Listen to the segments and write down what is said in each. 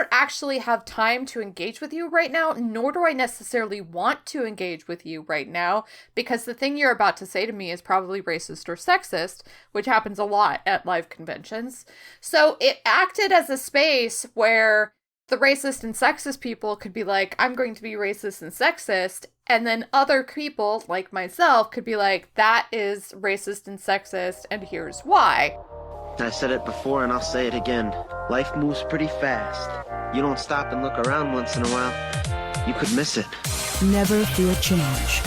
don't actually have time to engage with you right now, nor do I necessarily want to engage with you right now, because the thing you're about to say to me is probably racist or sexist, which happens a lot at live conventions. So it acted as a space where the racist and sexist people could be like, I'm going to be racist and sexist, and then other people, like myself, could be like, that is racist and sexist, and here's why. I said it before and I'll say it again. Life moves pretty fast. You don't stop and look around once in a while, you could miss it. Never fear change.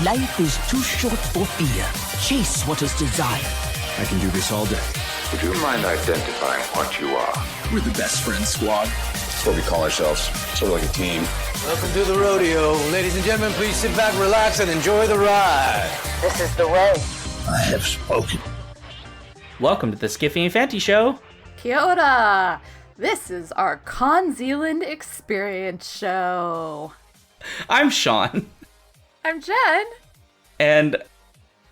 Life is too short for fear. Chase what is desired. I can do this all day. Would you mind identifying what you are? We're the best friends squad. That's what we call ourselves. Sort of like a team. Welcome to the rodeo. Ladies and gentlemen, please sit back, relax, and enjoy the ride. This is the way. I have spoken. Welcome to the Skiffy and Fanty Show. Kia ora! This is our CoNZealand experience show. I'm Sean. I'm Jen. And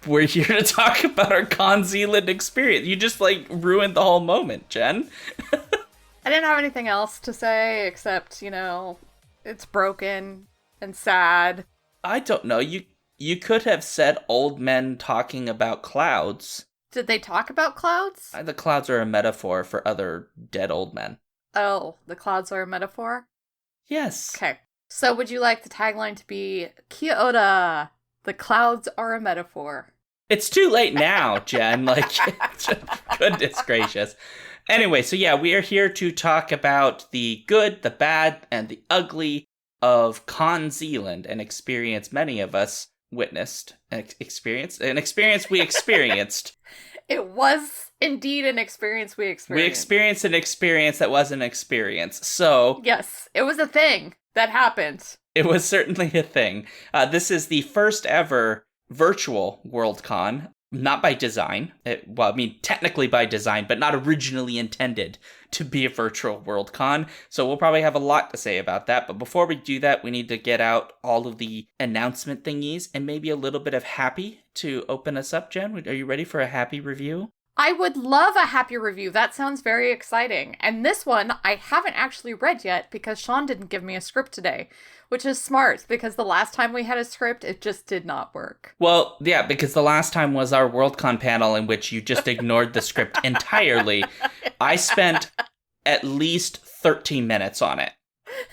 we're here to talk about our CoNZealand experience. You just, ruined the whole moment, Jen. I didn't have anything else to say except, it's broken and sad. I don't know. You could have said old men talking about clouds. Did they talk about clouds? The clouds are a metaphor for other dead old men. Oh, the clouds are a metaphor? Yes. Okay. So would you like the tagline to be, Kia ora, the clouds are a metaphor? It's too late now, Jen. Goodness gracious. Anyway, so yeah, we are here to talk about the good, the bad, and the ugly of CoNZealand, an experience many of us witnessed, an experience we experienced. It was indeed an experience we experienced. We experienced an experience that was an experience, so... Yes, it was a thing that happened. It was certainly a thing. This is the first ever virtual Worldcon, not by design. Technically by design, but not originally intended to be a virtual Worldcon. So we'll probably have a lot to say about that. But before we do that, we need to get out all of the announcement thingies and maybe a little bit of happy to open us up, Jen. Are you ready for a happy review? I would love a happy review. That sounds very exciting. And this one I haven't actually read yet because Sean didn't give me a script today, which is smart because the last time we had a script, it just did not work. Well, yeah, because the last time was our Worldcon panel in which you just ignored the script entirely. I spent at least 13 minutes on it.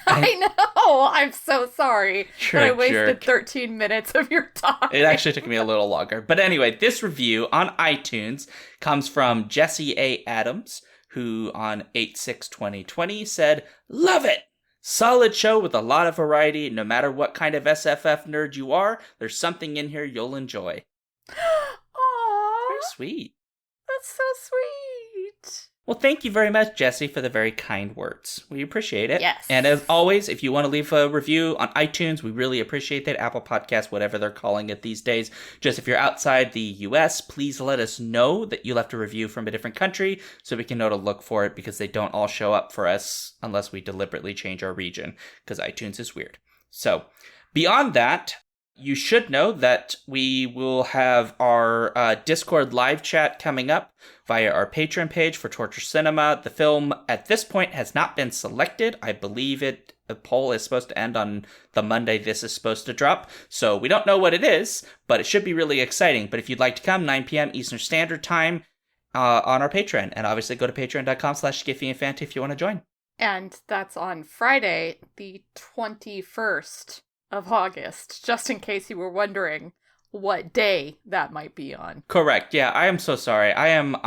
I know. I'm so sorry that I wasted jerk. 13 minutes of your time. It actually took me a little longer. But anyway, this review on iTunes comes from Jesse A. Adams, who on 8/6/2020 said, "Love it! Solid show with a lot of variety. No matter what kind of SFF nerd you are, there's something in here you'll enjoy." Aww. Very sweet. That's so sweet. Well, thank you very much, Jesse, for the very kind words. We appreciate it. Yes. And as always, if you want to leave a review on iTunes, we really appreciate that. Apple Podcasts, whatever they're calling it these days. Just if you're outside the US, please let us know that you left a review from a different country so we can know to look for it because they don't all show up for us unless we deliberately change our region because iTunes is weird. So beyond that, you should know that we will have our Discord live chat coming up via our Patreon page for Torture Cinema. The film at this point has not been selected. I believe the poll is supposed to end on the Monday this is supposed to drop. So we don't know what it is, but it should be really exciting. But if you'd like to come, 9 p.m. Eastern Standard Time on our Patreon. And obviously go to patreon.com/SkiffyandFanty if you want to join. And that's on Friday, the 21st of August, just in case you were wondering what day that might be on. Correct. Yeah, I am so sorry. I'm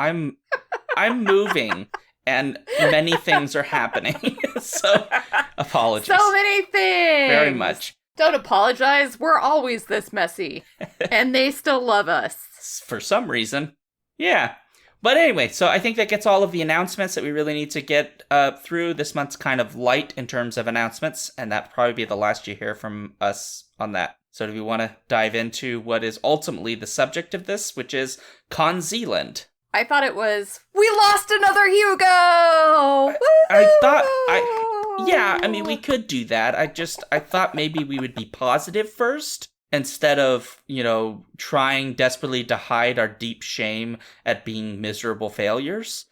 moving and many things are happening. So apologies. So many things. Very much. Don't apologize. We're always this messy. And they still love us. For some reason. Yeah. But anyway, so I think that gets all of the announcements that we really need to get through. This month's kind of light in terms of announcements, and that'll probably be the last you hear from us on that. So do we want to dive into what is ultimately the subject of this, which is CoNZealand? I thought it was, we lost another Hugo! We could do that. I thought maybe we would be positive first. Instead of, trying desperately to hide our deep shame at being miserable failures.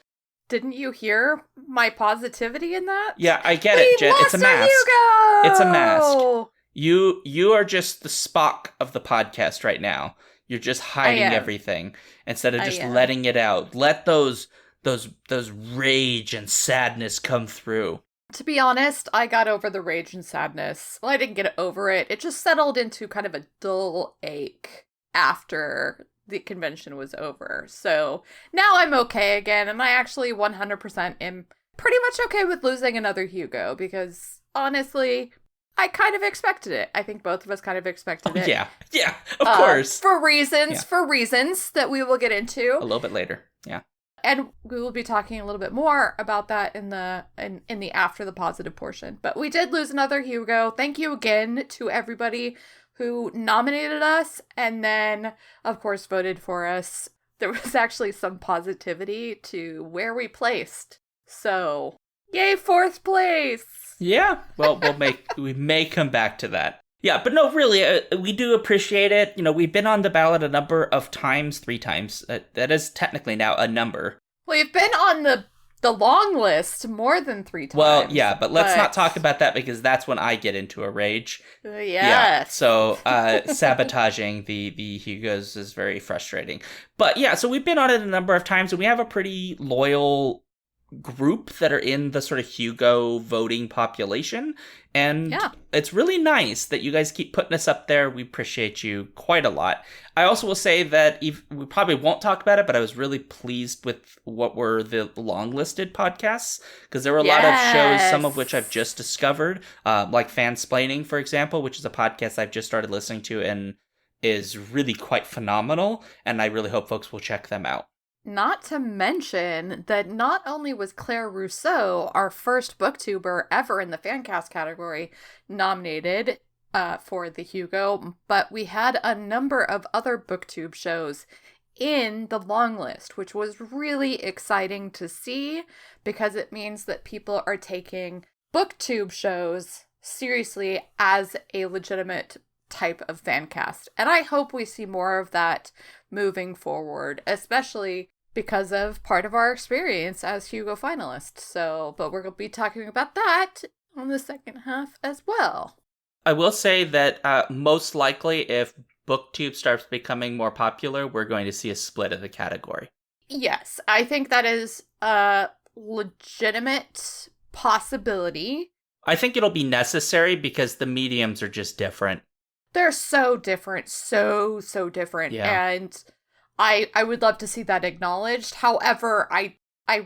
Didn't you hear my positivity in that? Yeah, I get it, Jen. It's a mask. Hugo! It's a mask. You are just the Spock of the podcast right now. You're just hiding everything instead of just letting it out. Let those rage and sadness come through. To be honest, I got over the rage and sadness. Well, I didn't get over it. It just settled into kind of a dull ache after the convention was over. So now I'm okay again, and I actually 100% am pretty much okay with losing another Hugo because, honestly, I kind of expected it. I think both of us kind of expected it. Yeah, of course. For reasons that we will get into. A little bit later, yeah. And we will be talking a little bit more about that in the after the positive portion. But we did lose another Hugo. Thank you again to everybody who nominated us and then, of course, voted for us. There was actually some positivity to where we placed. So, yay, 4th place! Yeah, well, we may come back to that. Yeah, but no, really, we do appreciate it. You know, we've been on the ballot a number of times, 3 times. That is technically now a number. We've been on the long list more than 3 times. Well, yeah, but let's not talk about that because that's when I get into a rage. Yes. Yeah, so sabotaging the Hugos is very frustrating. But yeah, so we've been on it a number of times, and we have a pretty loyal group that are in the sort of Hugo voting population, and it's really nice that you guys keep putting us up there. We appreciate you quite a lot. I also will say that we probably won't talk about it, but I was really pleased with what were the long listed podcasts, because there were a lot of shows, some of which I've just discovered, like Fansplaining, for example, which is a podcast I've just started listening to and is really quite phenomenal, and I really hope folks will check them out. Not to mention that not only was Claire Rousseau, our first booktuber ever in the Fancast category, nominated for the Hugo, but we had a number of other booktube shows in the long list, which was really exciting to see because it means that people are taking booktube shows seriously as a legitimate type of fan cast. And I hope we see more of that moving forward, especially because of part of our experience as Hugo finalists. So, but we're going to be talking about that on the second half as well. I will say that most likely if booktube starts becoming more popular, we're going to see a split of the category. Yes, I think that is a legitimate possibility. I think it'll be necessary because the mediums are just different. They're so different, so different. Yeah. And I would love to see that acknowledged. However, I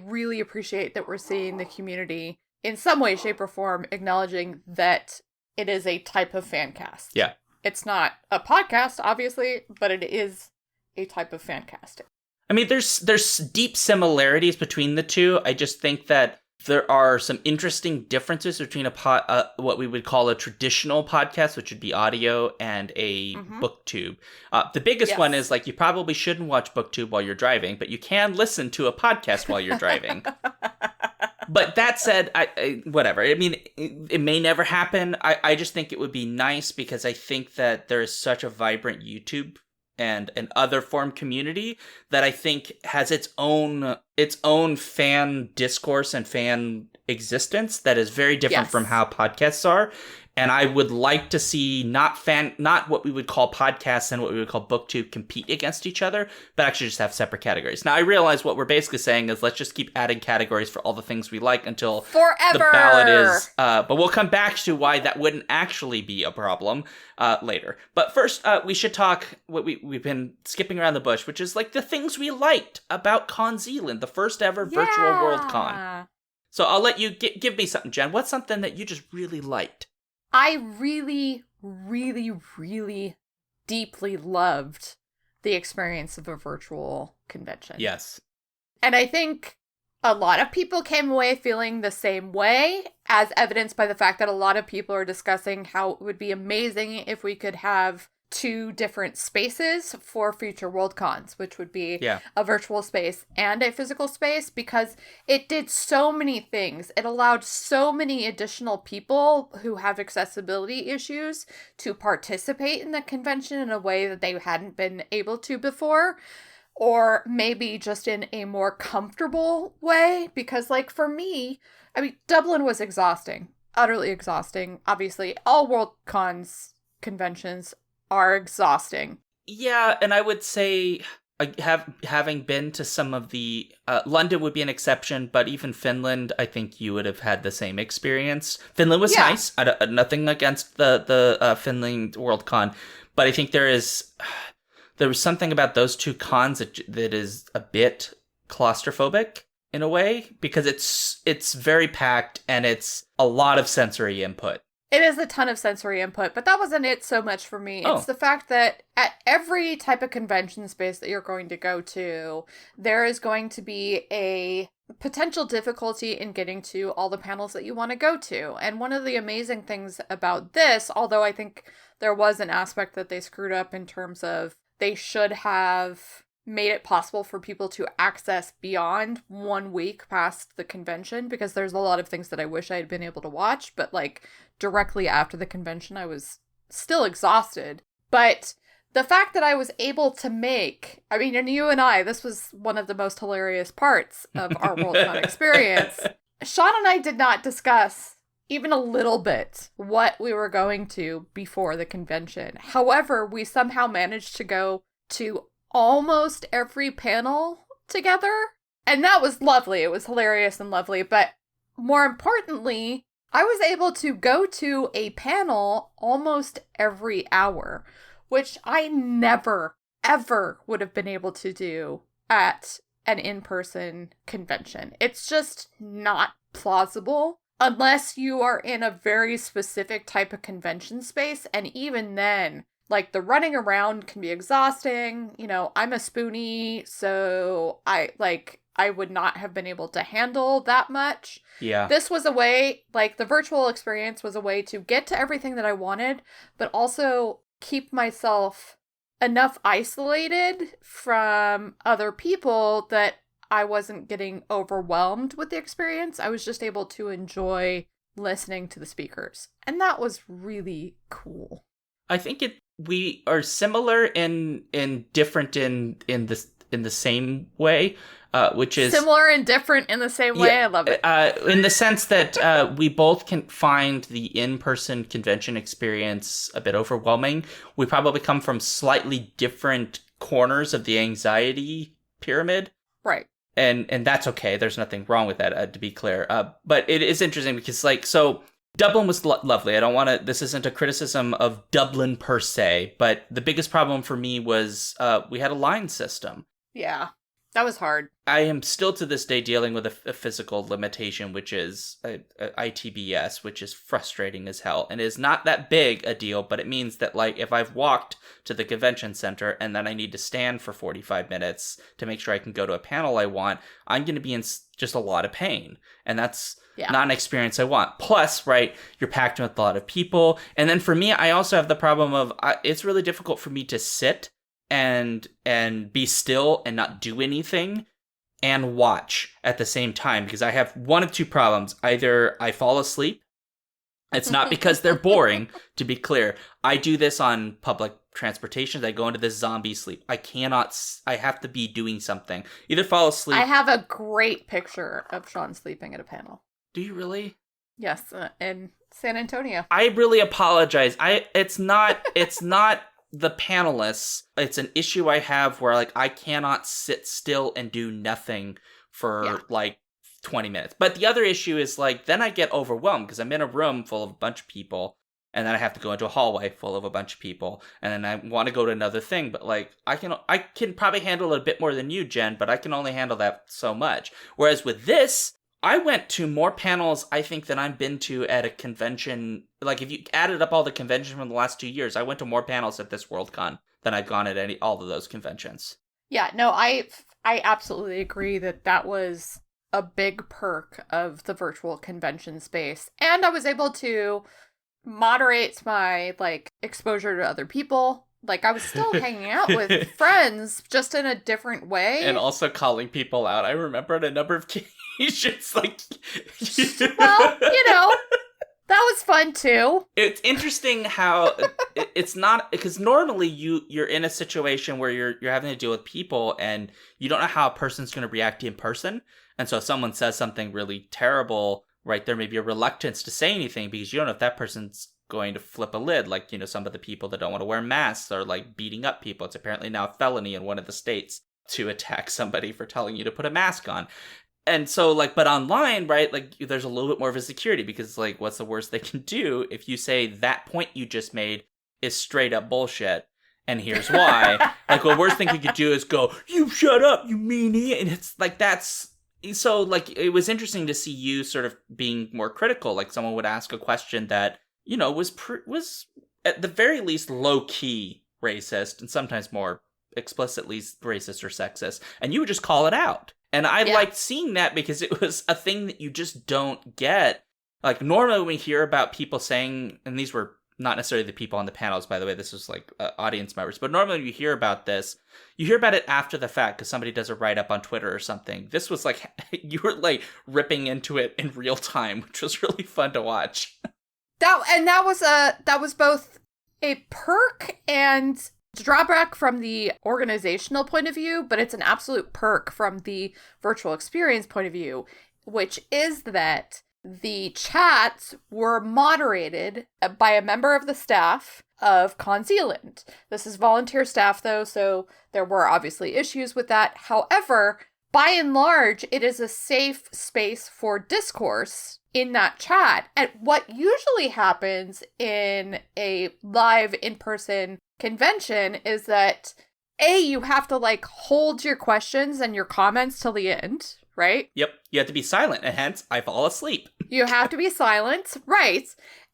really appreciate that we're seeing the community in some way, shape, or form acknowledging that it is a type of fan cast. Yeah. It's not a podcast, obviously, but it is a type of fan casting. I mean, there's deep similarities between the two. I just think that there are some interesting differences between what we would call a traditional podcast, which would be audio, and a booktube. The biggest one is, like, you probably shouldn't watch booktube while you're driving, but you can listen to a podcast while you're driving. But that said, whatever. I mean, it may never happen. I just think it would be nice because I think that there is such a vibrant YouTube and an other form community that I think has its own fan discourse and fan existence that is very different from how podcasts are. And I would like to see not what we would call podcasts and what we would call booktube compete against each other, but actually just have separate categories. Now, I realize what we're basically saying is let's just keep adding categories for all the things we like until forever. The ballot is. But we'll come back to why that wouldn't actually be a problem later. But first, we should talk what we've been skipping around the bush, which is like the things we liked about CoNZealand, the first ever virtual World Con. So I'll let you give me something, Jen. What's something that you just really liked? I really, really, really deeply loved the experience of a virtual convention. Yes. And I think a lot of people came away feeling the same way, as evidenced by the fact that a lot of people are discussing how it would be amazing if we could have 2 different spaces for future World Cons, which would be a virtual space and a physical space, because it did so many things. It allowed so many additional people who have accessibility issues to participate in the convention in a way that they hadn't been able to before. or maybe just in a more comfortable way. Because, like, for me, I mean, Dublin was exhausting, utterly exhausting. Obviously, all Worldcons conventions are exhausting. Yeah, and I would say having been to some of the London would be an exception, but even Finland, I think you would have had the same experience. Finland was nice. Nothing against the Finland Worldcon, but I think there was something about those two cons that is a bit claustrophobic in a way, because it's very packed and it's a lot of sensory input. It is a ton of sensory input, but that wasn't it so much for me. It's the fact that at every type of convention space that you're going to go to, there is going to be a potential difficulty in getting to all the panels that you want to go to. And one of the amazing things about this, although I think there was an aspect that they screwed up in terms of they should have made it possible for people to access beyond 1 week past the convention, because there's a lot of things that I wish I had been able to watch, but like directly after the convention I was still exhausted. But the fact that I was able to make, I mean, and you and I, this was one of the most hilarious parts of our Worldcon experience. Sean and I did not discuss even a little bit what we were going to before the convention. However, we somehow managed to go to almost every panel together. And that was lovely. It was hilarious and lovely. But more importantly, I was able to go to a panel almost every hour, which I never, ever would have been able to do at an in-person convention. It's just not plausible unless you are in a very specific type of convention space. And even then, like, the running around can be exhausting. You know, I'm a spoonie, so I would not have been able to handle that much. Yeah. This was a way, like, the virtual experience was a way to get to everything that I wanted, but also keep myself enough isolated from other people that I wasn't getting overwhelmed with the experience. I was just able to enjoy listening to the speakers. And that was really cool. I think we are similar in different in the same way, which is similar and different in the same way. I love it. In the sense that we both can find the in-person convention experience a bit overwhelming. We probably come from slightly different corners of the anxiety pyramid, right? And that's okay. There's nothing wrong with that, to be clear. But it is interesting because, like, so Dublin was lovely. I don't want to, this isn't a criticism of Dublin per se, but the biggest problem for me was we had a line system. Yeah, that was hard. I am still to this day dealing with a physical limitation, which is a ITBS, which is frustrating as hell and is not that big a deal, but it means that, like, if I've walked to the convention center and then I need to stand for 45 minutes to make sure I can go to a panel I want, I'm going to be in just a lot of pain. And that's not an experience I want. Plus, right, you're packed with a lot of people. And then for me, I also have the problem of it's really difficult for me to sit and be still and not do anything and watch at the same time, because I have one of two problems. Either I fall asleep. It's not because they're boring, to be clear. I do this on public transportation. I go into this zombie sleep. I have to be doing something. Either fall asleep. I have a great picture of Sean sleeping at a panel. Do you really? Yes, in San Antonio. I really apologize. It's not the panelists. It's an issue I have where, like, I cannot sit still and do nothing for like 20 minutes. But the other issue is, like, then I get overwhelmed because I'm in a room full of a bunch of people, and then I have to go into a hallway full of a bunch of people, and then I want to go to another thing. But, like, I can probably handle it a bit more than you, Jen, but I can only handle that so much. Whereas with this, I went to more panels, I think, than I've been to at a convention. Like, if you added up all the conventions from the last 2 years, I went to more panels at this Worldcon than I've gone at all of those conventions. Yeah, no, I absolutely agree that was a big perk of the virtual convention space. And I was able to moderate my, like, exposure to other people. Like, I was still hanging out with friends, just in a different way. And also calling people out. I remember on a number of occasions, like... Well, you know, that was fun, too. It's interesting how it's not, because normally you're in a situation where you're having to deal with people and you don't know how a person's going to react in person. And so if someone says something really terrible, right, there may be a reluctance to say anything because you don't know if that person's going to flip a lid. Like, some of the people that don't want to wear masks are like beating up people. It's apparently now a felony in one of the states to attack somebody for telling you to put a mask on. And so, like, but online, right, like, there's a little bit more of a security because, like, what's the worst they can do if you say that point you just made is straight up bullshit, and here's why. Like, the worst thing you could do is go, you shut up, you meanie, and it's, like, that's, so, like, it was interesting to see you sort of being more critical. Like, someone would ask a question that, was at the very least low-key racist, and sometimes more explicitly racist or sexist, and you would just call it out. And I liked seeing that because it was a thing that you just don't get. Like, normally when we hear about people saying, and these were not necessarily the people on the panels, by the way, this was like audience members, but normally when you hear about this, you hear about it after the fact because somebody does a write-up on Twitter or something. This was like, you were like ripping into it in real time, which was really fun to watch. That was both a perk and drawback from the organizational point of view, but it's an absolute perk from the virtual experience point of view, which is that the chats were moderated by a member of the staff of CoNZealand. This is volunteer staff, though, so there were obviously issues with that. However, by and large, it is a safe space for discourse in that chat. And what usually happens in a live in-person convention is that you have to like hold your questions and your comments till the end, right? Yep, you have to be silent, and hence I fall asleep. You have to be silent, right?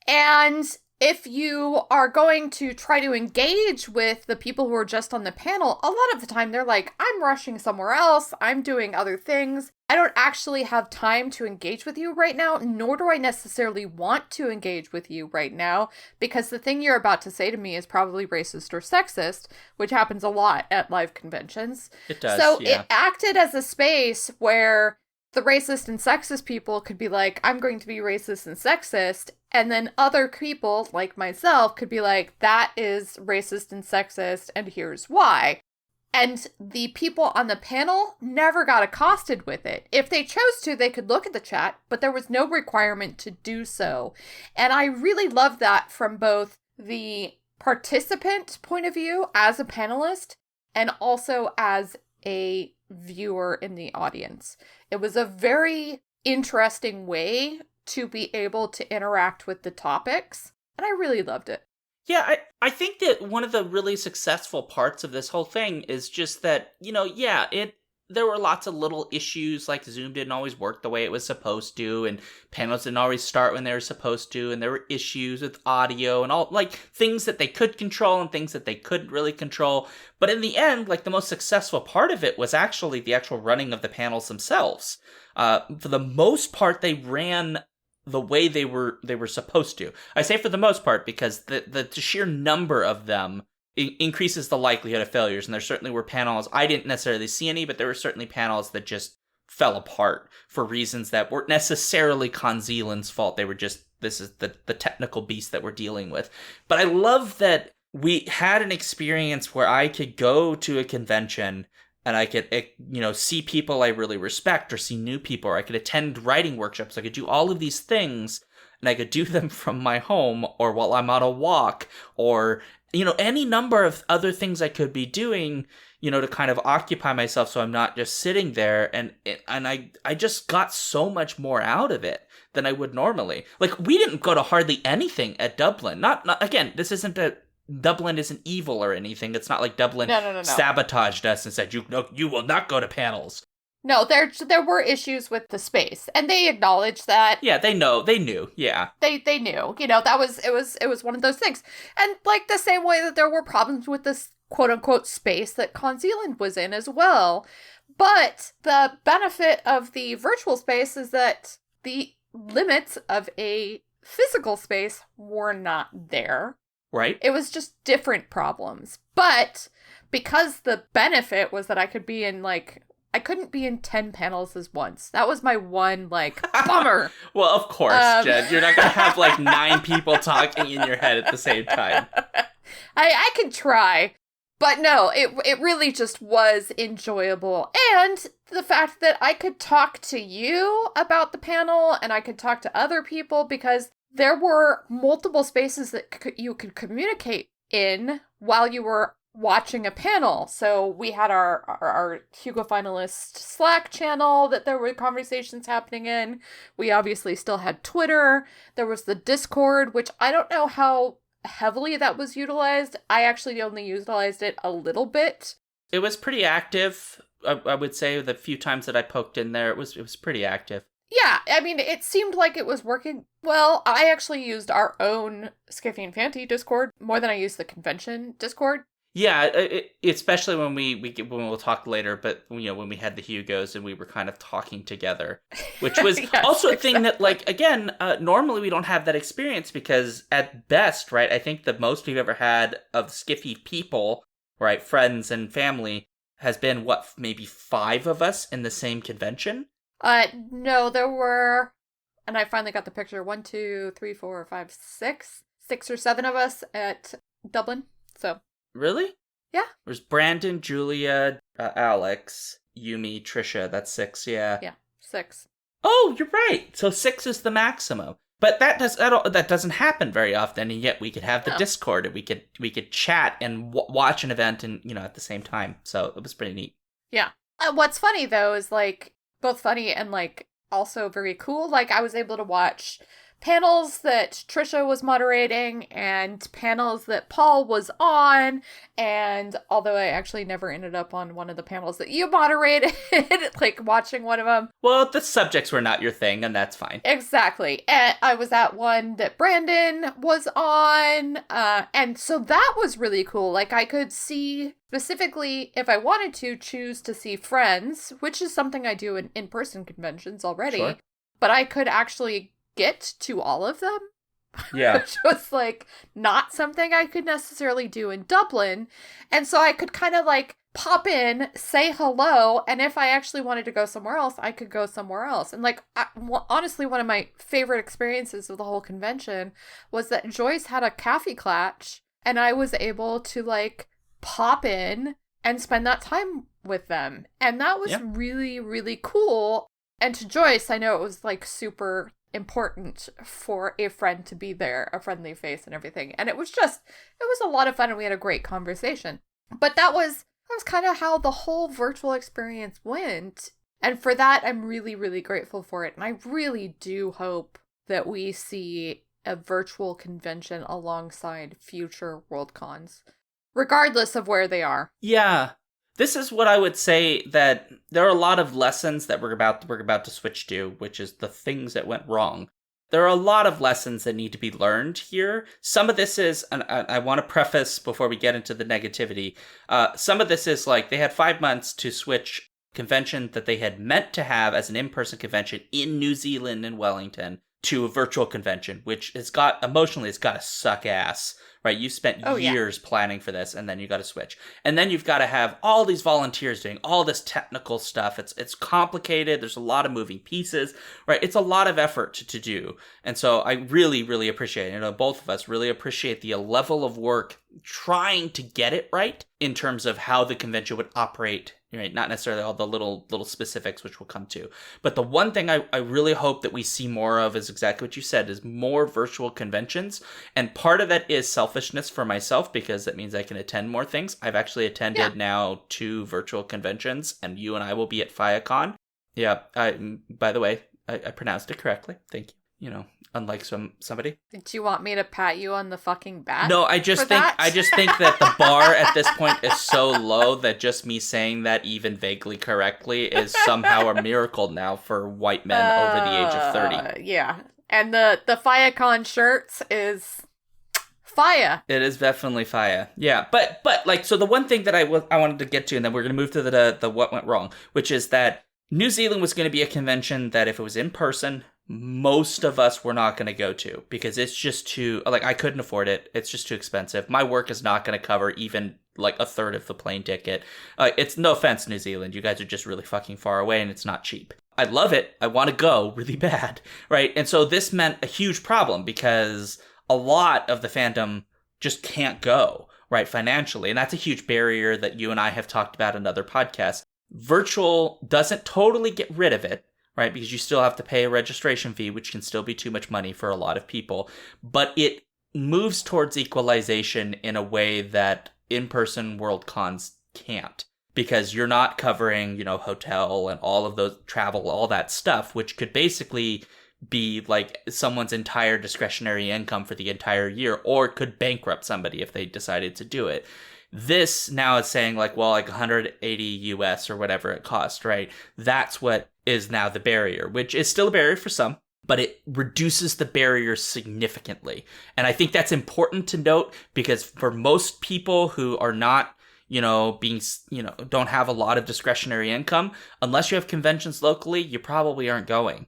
And if you are going to try to engage with the people who are just on the panel, a lot of the time they're like, I'm rushing somewhere else, I'm doing other things, I don't actually have time to engage with you right now, nor do I necessarily want to engage with you right now, because the thing you're about to say to me is probably racist or sexist, which happens a lot at live conventions. It does, so yeah. It acted as a space where the racist and sexist people could be like, I'm going to be racist and sexist, and then other people, like myself, could be like, that is racist and sexist, and here's why. And the people on the panel never got accosted with it. If they chose to, they could look at the chat, but there was no requirement to do so. And I really love that from both the participant point of view as a panelist and also as a viewer in the audience. It was a very interesting way to be able to interact with the topics, and I really loved it. Yeah, I think that one of the really successful parts of this whole thing is just that, there were lots of little issues, like Zoom didn't always work the way it was supposed to, and panels didn't always start when they were supposed to, and there were issues with audio and all, like, things that they could control and things that they couldn't really control. But in the end, like, the most successful part of it was actually the actual running of the panels themselves. For the most part, they ran the way they were supposed to. I say for the most part because the sheer number of them increases the likelihood of failures, and there certainly were panels, I didn't necessarily see any, but there were certainly panels that just fell apart for reasons that weren't necessarily CoNZealand's fault. They were just, this is the technical beast that we're dealing with. But I love that we had an experience where I could go to a convention and I could, see people I really respect or see new people, or I could attend writing workshops. I could do all of these things, and I could do them from my home or while I'm on a walk or, any number of other things I could be doing, to kind of occupy myself so I'm not just sitting there. And I just got so much more out of it than I would normally. Like, we didn't go to hardly anything at Dublin. Not again, this isn't Dublin isn't evil or anything. It's not like Dublin No. sabotaged us and said, you will not go to panels. No, there were issues with the space, and they acknowledged that. Yeah, they knew. Yeah. They knew. It was one of those things. And like the same way that there were problems with this quote unquote space that CoNZealand was in as well. But the benefit of the virtual space is that the limits of a physical space were not there. Right. It was just different problems. But because the benefit was that I couldn't be in 10 panels as once. That was my one, bummer. Well, of course, Jen. You're not going to have, 9 people talking in your head at the same time. I can try. But no, it really just was enjoyable. And the fact that I could talk to you about the panel and I could talk to other people because there were multiple spaces that you could communicate in while you were watching a panel. So we had our Hugo finalist Slack channel that there were conversations happening in. We obviously still had Twitter. There was the Discord, which I don't know how heavily that was utilized. I actually only utilized it a little bit. It was pretty active. I would say the few times that I poked in there, it was pretty active. Yeah, I mean, it seemed like it was working well. I actually used our own Skiffy and Fanty Discord more than I used the convention Discord. Yeah, especially when we'll talk later, but when we had the Hugos and we were kind of talking together, which was Yes, also a thing that, like, again, normally we don't have that experience because at best, right, I think the most we've ever had of Skiffy people, right, friends and family, has been, maybe 5 of us in the same convention? No, there were, and I finally got the picture, 1, 2, 3, 4, 5, 6 or 7 of us at Dublin, so. Really? Yeah. There's Brandon, Julia, Alex, Yumi, Trisha. That's 6, yeah. Yeah, 6. Oh, you're right. So 6 is the maximum. But that doesn't happen very often, and yet we could have the Discord, and we could chat and watch an event, and at the same time. So it was pretty neat. Yeah. What's funny though is like both funny and like also very cool. Like I was able to watch panels that Trisha was moderating and panels that Paul was on, and although I actually never ended up on one of the panels that you moderated, like watching one of them. Well, the subjects were not your thing, and that's fine. Exactly. And I was at one that Brandon was on, and so that was really cool. Like I could see specifically, if I wanted to, choose to see friends, which is something I do in in-person conventions already, Sure. But I could actually get to all of them. Yeah. Which was like not something I could necessarily do in Dublin. And so I could kind of like pop in, say hello, and if I actually wanted to go somewhere else, I could go somewhere else. And like honestly, one of my favorite experiences of the whole convention was that Joyce had a coffee clutch and I was able to like pop in and spend that time with them. And that was really, really cool. And to Joyce, I know it was like super important for a friend to be there, a friendly face and everything. And it was a lot of fun and we had a great conversation. But that was kind of how the whole virtual experience went. And for that, I'm really, really grateful for it. And I really do hope that we see a virtual convention alongside future Worldcons, regardless of where they are. Yeah. This is what I would say, that there are a lot of lessons that we're about to switch to, which is the things that went wrong. There are a lot of lessons that need to be learned here. Some of this is, and I want to preface before we get into the negativity, some of this is like they had 5 months to switch convention that they had meant to have as an in-person convention in New Zealand and Wellington to a virtual convention, which it's got to suck ass, right? You spent years planning for this, and then you got to switch. And then you've got to have all these volunteers doing all this technical stuff. It's complicated. There's a lot of moving pieces, right? It's a lot of effort to do. And so I really, really appreciate it. Both of us really appreciate the level of work trying to get it right in terms of how the convention would operate. Right, not necessarily all the little specifics, which we'll come to. But the one thing I really hope that we see more of is exactly what you said, is more virtual conventions. And part of that is selfishness for myself, because that means I can attend more things. I've actually attended now 2 virtual conventions, and you and I will be at FIACon. Yeah, by the way, I pronounced it correctly. Thank you. Unlike somebody. Did you want me to pat you on the fucking back? No, I just think that the bar at this point is so low that just me saying that even vaguely correctly is somehow a miracle now for white men over the age of 30. Yeah. And the FIACon shirts is fire. It is definitely fire. Yeah, but like, so the one thing that I wanted to get to, and then we're going to move to the what went wrong, which is that New Zealand was going to be a convention that if it was in person, most of us were not going to go to, because it's just too, like, I couldn't afford it. It's just too expensive. My work is not going to cover even like a third of the plane ticket. It's no offense, New Zealand. You guys are just really fucking far away and it's not cheap. I love it. I want to go really bad. Right. And so this meant a huge problem because a lot of the fandom just can't go. right, financially. And that's a huge barrier that you and I have talked about in other podcasts. Virtual doesn't totally get rid of it, right? Because you still have to pay a registration fee, which can still be too much money for a lot of people. But it moves towards equalization in a way that in-person World Cons can't. Because you're not covering, hotel and all of those travel, all that stuff, which could basically be like someone's entire discretionary income for the entire year, or could bankrupt somebody if they decided to do it. This now is saying like 180 US or whatever it cost, right? That's what is now the barrier, which is still a barrier for some, but it reduces the barrier significantly. And I think that's important to note because for most people who are not, don't have a lot of discretionary income, unless you have conventions locally, you probably aren't going.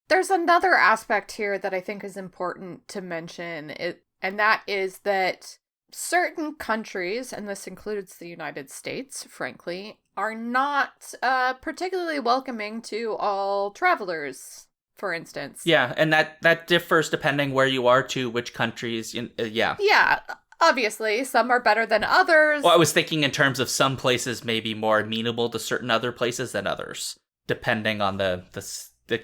There's another aspect here that I think is important to mention, and that is that certain countries, and this includes the United States, frankly, are not particularly welcoming to all travelers, for instance. Yeah, and that differs depending where you are to which countries. Yeah. Yeah, obviously, some are better than others. Well, I was thinking in terms of some places may be more amenable to certain other places than others, depending on the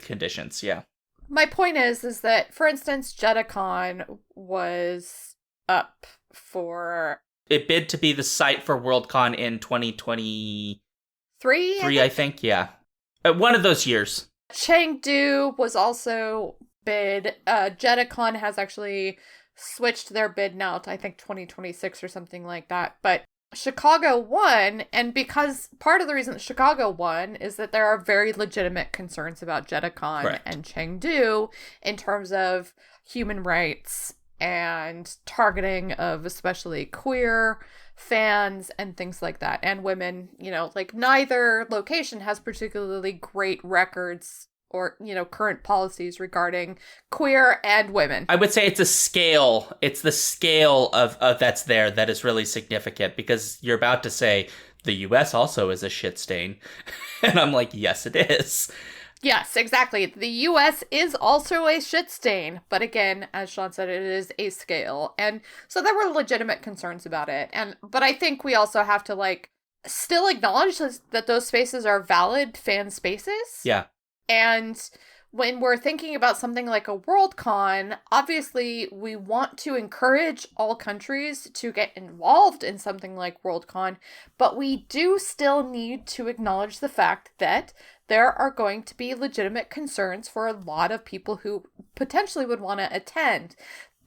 conditions, yeah. My point is that, for instance, JediCon was up for... It bid to be the site for Worldcon in 2023, I think, yeah. One of those years. Chengdu was also bid. JediCon has actually switched their bid now to, I think, 2026 or something like that. But Chicago won, and because part of the reason that Chicago won is that there are very legitimate concerns about JediCon Correct. and Chengdu in terms of human rights and targeting of especially queer fans and things like that, and women. Neither location has particularly great records or, current policies regarding queer and women. I would say it's a scale. It's the scale of that's there that is really significant, because you're about to say the US also is a shit stain. And I'm like, yes, it is. Yes, exactly. The US is also a shit stain. But again, as Sean said, it is a scale. And so there were legitimate concerns about it. But I think we also have to, still acknowledge that those spaces are valid fan spaces. Yeah. And when we're thinking about something like a Worldcon, obviously we want to encourage all countries to get involved in something like Worldcon, but we do still need to acknowledge the fact that there are going to be legitimate concerns for a lot of people who potentially would want to attend.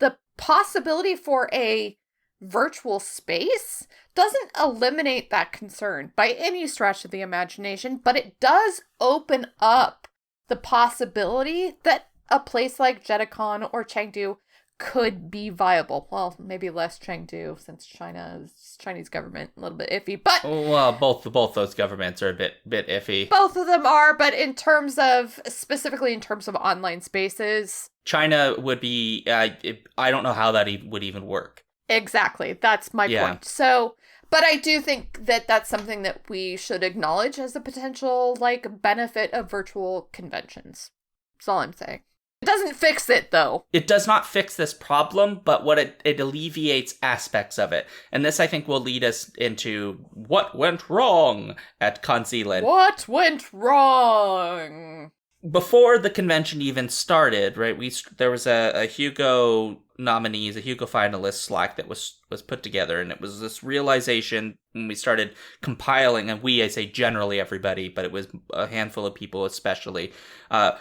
The possibility for a virtual space doesn't eliminate that concern by any stretch of the imagination, but it does open up the possibility that a place like JediCon or Chengdu could be viable. Well, maybe less Chengdu, since Chinese government a little bit iffy, but Well, both those governments are a bit iffy. Both of them are, but specifically in terms of online spaces, China would be. I don't know how that would even work. Exactly, that's my point. So, but I do think that that's something that we should acknowledge as a potential benefit of virtual conventions. That's all I'm saying. It doesn't fix it, though. It does not fix this problem, but what it alleviates aspects of it. And this, I think, will lead us into what went wrong at CoNZealand. What went wrong? Before the convention even started, right, there was a Hugo nominees, a Hugo finalists Slack that was put together, and it was this realization when we started compiling, and I say generally everybody, but it was a handful of people especially,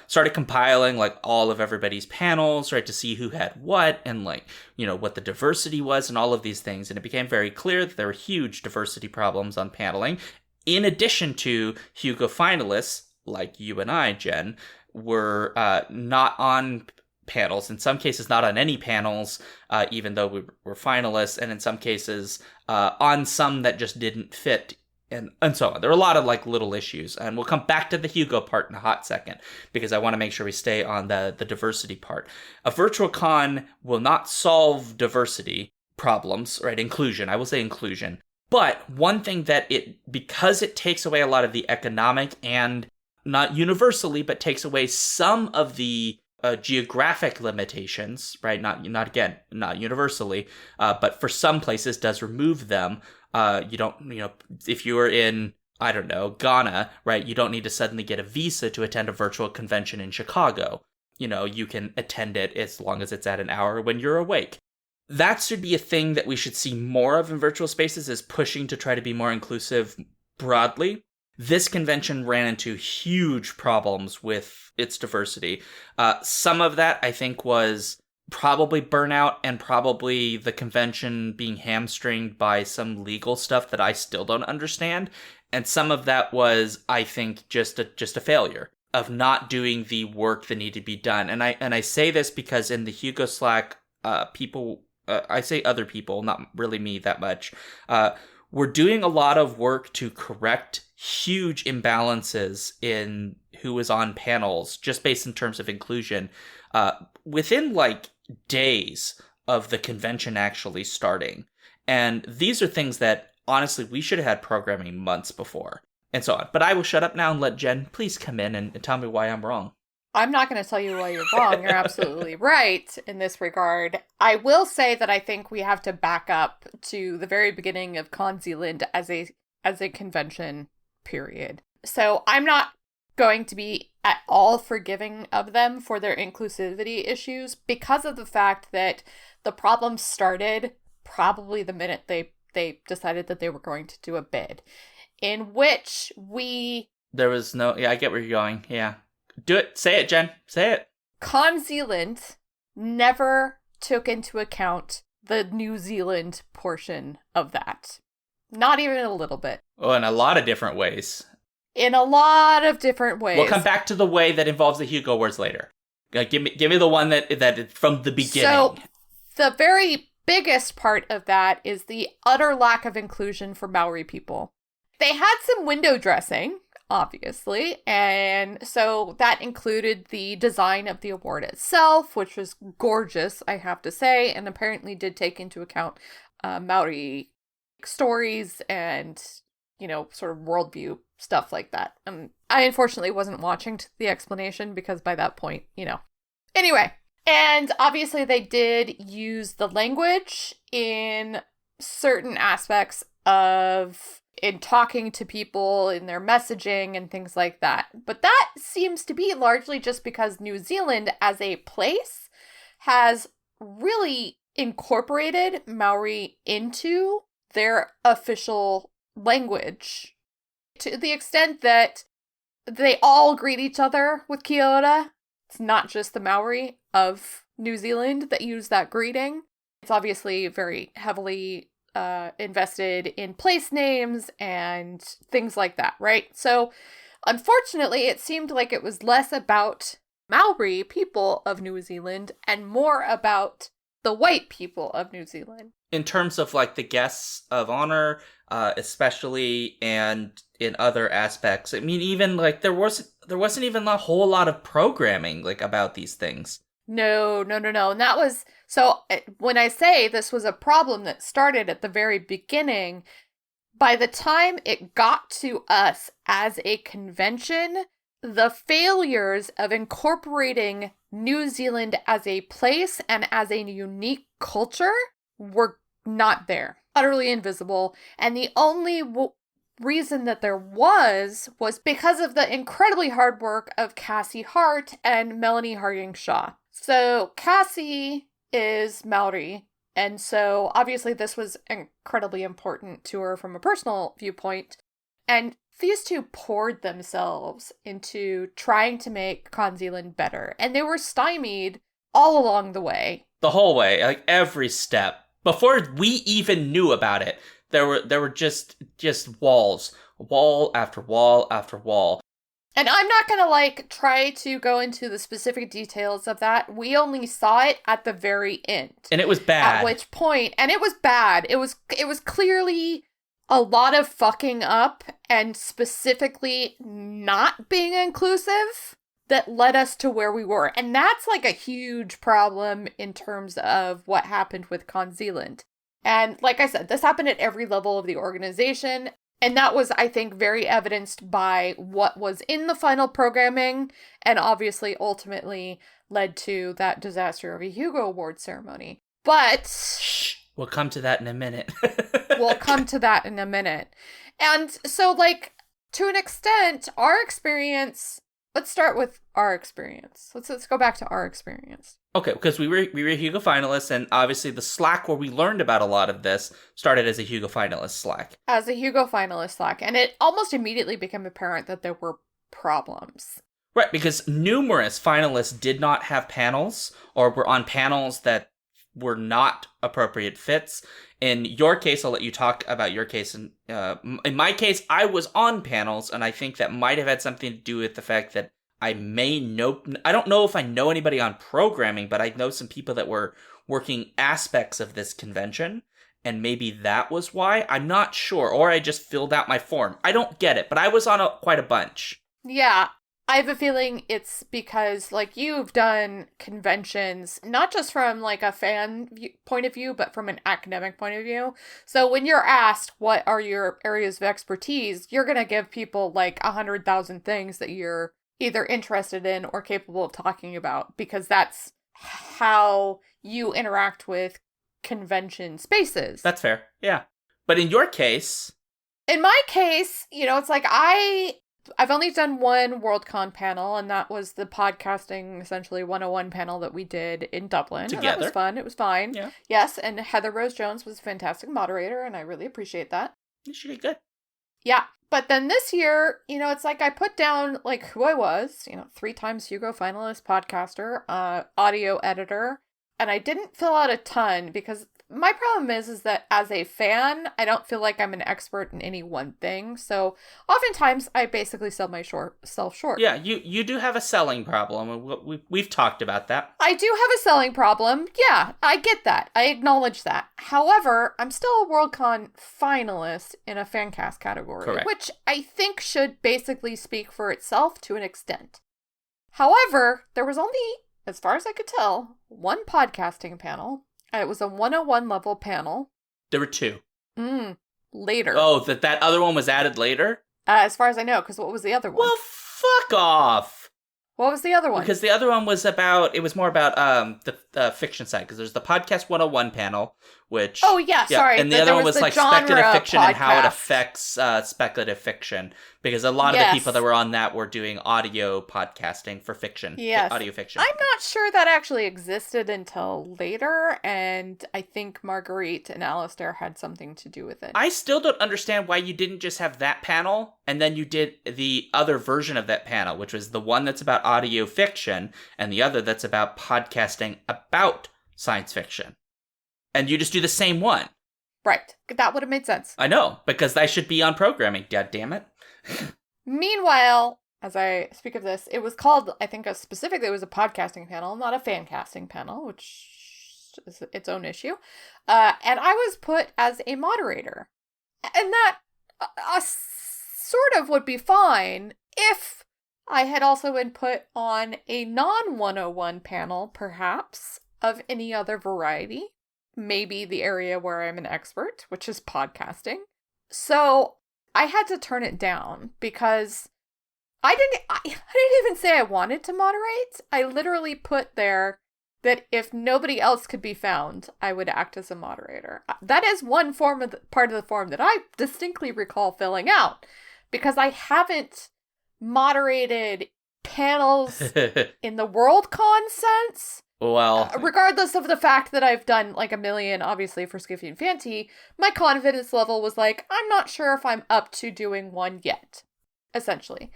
started compiling all of everybody's panels, right, to see who had what, and what the diversity was, and all of these things, and it became very clear that there were huge diversity problems on paneling, in addition to Hugo finalists, like you and I, Jen, were not on panels, in some cases not on any panels, even though we were finalists, and in some cases on some that just didn't fit, and so on. There were a lot of little issues, and we'll come back to the Hugo part in a hot second, because I want to make sure we stay on the diversity part. A virtual con will not solve diversity problems, right? Inclusion, I will say inclusion. But one thing that because it takes away a lot of the economic and not universally, but takes away some of the geographic limitations, right? Not universally, but for some places does remove them. You don't, if you are in, I don't know, Ghana, right? You don't need to suddenly get a visa to attend a virtual convention in Chicago. You can attend it as long as it's at an hour when you're awake. That should be a thing that we should see more of in virtual spaces, is pushing to try to be more inclusive broadly. This convention ran into huge problems with its diversity. Some of that, I think, was probably burnout and probably the convention being hamstringed by some legal stuff that I still don't understand. And some of that was, I think, just a failure of not doing the work that needed to be done. And I say this because in the Hugo Slack, people, I say other people, not really me that much, we're doing a lot of work to correct huge imbalances in who is on panels, just based in terms of inclusion, within like days of the convention actually starting. And these are things that, honestly, we should have had programming months before, and so on. But I will shut up now and let Jen please come in and tell me why I'm wrong. I'm not going to tell you why you're wrong. You're absolutely right in this regard. I will say that I think we have to back up to the very beginning of CoNZealand as a convention, period. So I'm not going to be at all forgiving of them for their inclusivity issues because of the fact that the problem started probably the minute they decided that they were going to do a bid, in which there was no, I get where you're going, yeah. Do it. Say it, Jen. Say it. CoNZealand never took into account the New Zealand portion of that. Not even a little bit. Oh, in a lot of different ways. In a lot of different ways. We'll come back to the way that involves the Hugo Awards later. Give me the one that from the beginning. So, the very biggest part of that is the utter lack of inclusion for Maori people. They had some window dressing, obviously, and so that included the design of the award itself, which was gorgeous, I have to say, and apparently did take into account Maori stories and, sort of worldview stuff like that. I unfortunately wasn't watching the explanation because by that point, Anyway, and obviously they did use the language in certain aspects in talking to people, in their messaging and things like that. But that seems to be largely just because New Zealand as a place has really incorporated Maori into their official language to the extent that they all greet each other with kia ora. It's not just the Maori of New Zealand that use that greeting. It's obviously very heavily invested in place names and things like that, right? So, unfortunately, it seemed like it was less about Maori people of New Zealand and more about the white people of New Zealand. In terms of like the guests of honor, especially, and in other aspects, I mean, even like there wasn't even a whole lot of programming like about these things. No. And that was, so when I say this was a problem that started at the very beginning, by the time it got to us as a convention, the failures of incorporating New Zealand as a place and as a unique culture were not there, utterly invisible. And the only reason that there was because of the incredibly hard work of Cassie Hart and Melanie Harding-Shaw. So Cassie is Maori, and so obviously this was incredibly important to her from a personal viewpoint. And these two poured themselves into trying to make CoNZealand better, and they were stymied all along the way. The whole way, like every step. Before we even knew about it, there were just walls, wall after wall after wall. And I'm not going to try to go into the specific details of that. We only saw it at the very end. And it was bad. At which point, and it was bad. It was clearly a lot of fucking up and specifically not being inclusive that led us to where we were. And that's like a huge problem in terms of what happened with CoNZealand. And like I said, this happened at every level of the organization. And that was, I think, very evidenced by what was in the final programming, and obviously ultimately led to that disaster of a Hugo Award ceremony. But Shh, we'll come to that in a minute. we'll come to that in a minute. And so, like, to an extent, our experience, let's start with our experience. Let's go back to our experience. Okay, because we were Hugo finalists, and obviously the Slack where we learned about a lot of this started as a Hugo finalist Slack. As a Hugo finalist Slack, and it almost immediately became apparent that there were problems. Right, because numerous finalists did not have panels, or were on panels that were not appropriate fits. In your case, I'll let you talk about your case. In my case, I was on panels, and I think that might have had something to do with the fact that I don't know if I know anybody on programming, but I know some people that were working aspects of this convention, and maybe that was why. I'm not sure, or I just filled out my form. I don't get it, but I was on quite a bunch. Yeah, I have a feeling it's because, like, you've done conventions, not just from, like, a point of view, but from an academic point of view. So when you're asked what are your areas of expertise, you're going to give people, like, 100,000 things that you're either interested in or capable of talking about, because that's how you interact with convention spaces. That's fair, yeah. But in your case... In my case, it's like I've only done one Worldcon panel, and that was the podcasting, essentially 101 panel that we did in Dublin. Together. And that was fun. It was fine. Yeah. Yes, and Heather Rose Jones was a fantastic moderator, and I really appreciate that. She did good. Yeah. But then this year, it's like I put down, like, who I was, 3 times Hugo finalist, podcaster, audio editor, and I didn't fill out a ton because my problem is that as a fan, I don't feel like I'm an expert in any one thing. So oftentimes I basically sell myself short. Yeah, you do have a selling problem. We've talked about that. I do have a selling problem. Yeah, I get that. I acknowledge that. However, I'm still a Worldcon finalist in a fancast category, Correct. Which I think should basically speak for itself to an extent. However, there was only, as far as I could tell, one podcasting panel. It was a 101 level panel. There were 2. Later. Oh, that other one was added later? As far as I know, because what was the other one? Well, fuck off! What was the other one? Because the other one was more about the fiction side, because there's the Podcast 101 panel, which... Oh, yeah, sorry. And the other one was like speculative fiction podcast. and how it affects speculative fiction, because a lot of the people that were on that were doing audio podcasting for fiction. Yes. Audio fiction. I'm not sure that actually existed until later, and I think Marguerite and Alistair had something to do with it. I still don't understand why you didn't just have that panel, and then you did the other version of that panel, which was the one that's about audio fiction, and the other that's about podcasting about science fiction. And you just do the same one. Right. That would have made sense. I know, because I should be on programming, god damn it. Meanwhile, as I speak of this, it was called, I think specifically it was a podcasting panel, not a fan casting panel, which is its own issue. And I was put as a moderator. And that sort of would be fine if I had also been put on a non-101 panel, perhaps, of any other variety. Maybe the area where I'm an expert, which is podcasting. So I had to turn it down because I didn't even say I wanted to moderate. I literally put there that if nobody else could be found, I would act as a moderator. That is one part of the form that I distinctly recall filling out, because I haven't moderated panels in the Worldcon sense. Well, regardless of the fact that I've done like a million, obviously, for Skiffy and Fanty, my confidence level was like, I'm not sure if I'm up to doing one yet, essentially.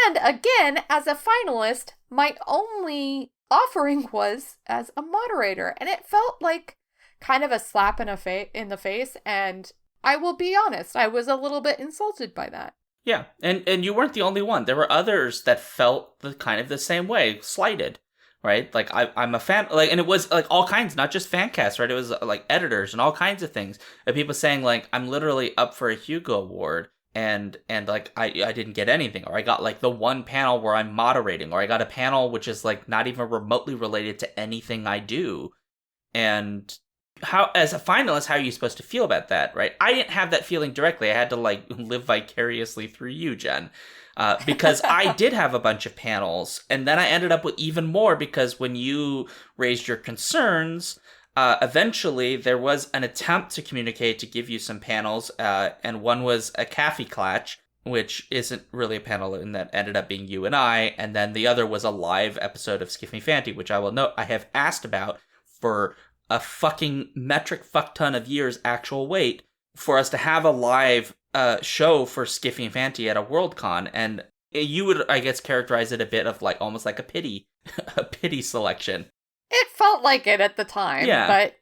And again, as a finalist, my only offering was as a moderator, and it felt like kind of a slap in the face, and I will be honest, I was a little bit insulted by that. Yeah, and you weren't the only one. There were others that felt kind of the same way, slighted. Right, like I'm a fan, like, and it was like all kinds, not just fan casts, right? It was like editors and all kinds of things, and people saying like I'm literally up for a Hugo Award, and like I didn't get anything, or I got like the one panel where I'm moderating, or I got a panel which is like not even remotely related to anything I do, and how, as a finalist, how are you supposed to feel about that, right? I didn't have that feeling directly. I had to like live vicariously through you, Jen. Because I did have a bunch of panels, and then I ended up with even more because when you raised your concerns, eventually there was an attempt to communicate to give you some panels, and one was a Caffey Clatch, which isn't really a panel, and that ended up being you and I, and then the other was a live episode of Skiff Me Fanty, which I will note I have asked about for a fucking metric fuck ton of years actual wait for us to have a live show for Skiffy and Fanty at a Worldcon, and you would, I guess, characterize it a bit of like almost like a pity, a pity selection. It felt like it at the time, Yeah. but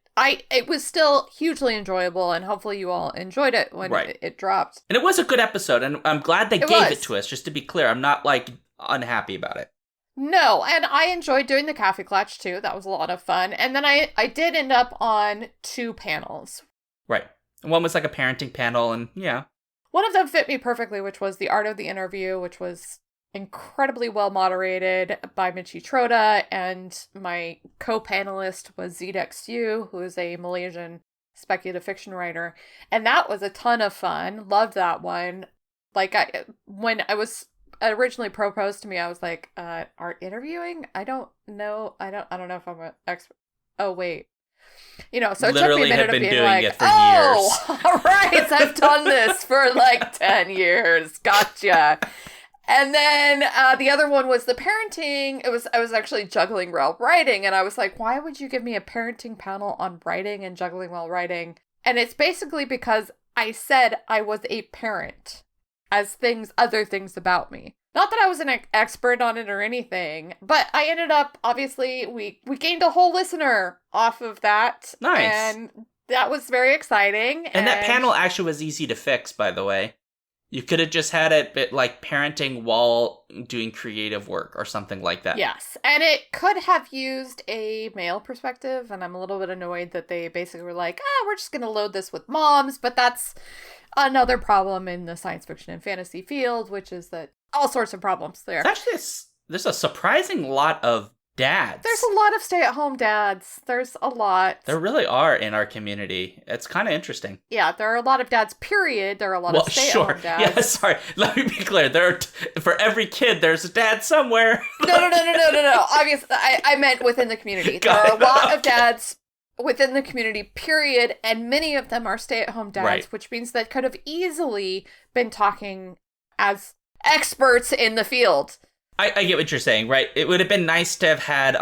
it was still hugely enjoyable, and hopefully you all enjoyed it when it dropped. And it was a good episode, and I'm glad they gave was. it to us. Just to be clear, I'm not like unhappy about it. No, and I enjoyed doing the Caffey Clatch too. That was a lot of fun. And then I did end up on 2 panels. Right. One was like a parenting panel, and yeah. One of them fit me perfectly, which was The Art of the Interview, which was incredibly well moderated by Michi Troda, and my co-panelist was Zedex Yu, who is a Malaysian speculative fiction writer, and that was a ton of fun. Loved that one. Like, when I was originally proposed to me, I was like, art interviewing? I don't know. I don't know if I'm an expert. Oh, wait. You know, so it Literally took me a minute have of been being doing like, it for oh, all right, I've done this for like 10 years. Gotcha. And then the other one was the parenting. I was actually juggling while writing, and I was like, why would you give me a parenting panel on writing and juggling while writing? And it's basically because I said I was a parent as other things about me. Not that I was an expert on it or anything, but I ended up, obviously, we gained a whole listener off of that. Nice. And that was very exciting. And that panel actually was easy to fix, by the way. You could have just had it like parenting while doing creative work or something like that. Yes, and it could have used a male perspective, and I'm a little bit annoyed that they basically were like, we're just going to load this with moms, but that's another problem in the science fiction and fantasy field, which is that all sorts of problems there. It's actually, there's a surprising lot of dads. There's a lot of stay-at-home dads. There's a lot. There really are in our community. It's kind of interesting. Yeah, there are a lot of dads, period. There are a lot of stay-at-home dads. Yeah, sorry. Let me be clear. For every kid, there's a dad somewhere. No. Obviously, I meant within the community. There are a lot of dads within the community, period, and many of them are stay-at-home dads, Right. Which which means they could have easily been talking as experts in the field. I get what you're saying, right? It would have been nice to have had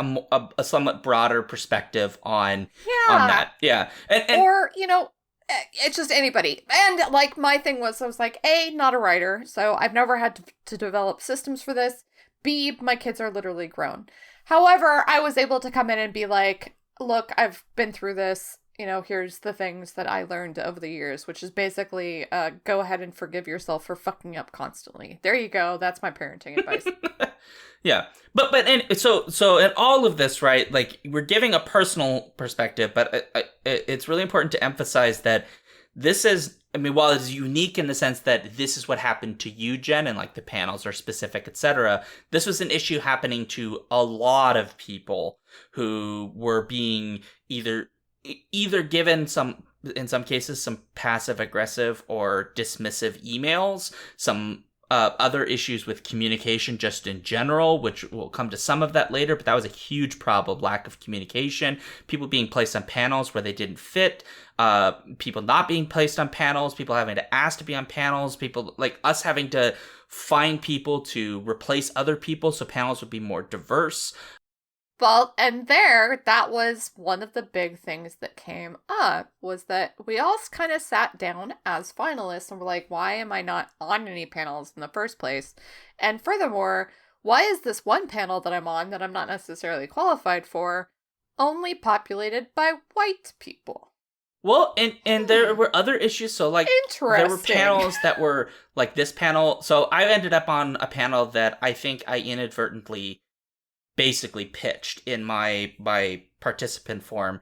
a somewhat broader perspective on that. Yeah. And or, it's just anybody. And, like, my thing was, I was like, A, not a writer, so I've never had to develop systems for this. B, my kids are literally grown. However, I was able to come in and be like, look, I've been through this. Here's the things that I learned over the years, which is basically go ahead and forgive yourself for fucking up constantly. There you go. That's my parenting advice. Yeah. But so in all of this, right, like we're giving a personal perspective, but it's really important to emphasize that this is, I mean, while it's unique in the sense that this is what happened to you, Jen, and like the panels are specific, etc., this was an issue happening to a lot of people who were being either given in some cases, some passive aggressive or dismissive emails, some other issues with communication just in general, which we'll come to some of that later, but that was a huge problem, lack of communication, people being placed on panels where they didn't fit, people not being placed on panels, people having to ask to be on panels, people like us having to find people to replace other people so panels would be more diverse. Well, and that was one of the big things that came up, was that we all kind of sat down as finalists and were like, why am I not on any panels in the first place? And furthermore, why is this one panel that I'm on that I'm not necessarily qualified for only populated by white people? Well, and there were other issues. So, like, there were panels that were like this panel. So I ended up on a panel that I think I inadvertently basically pitched in my participant form,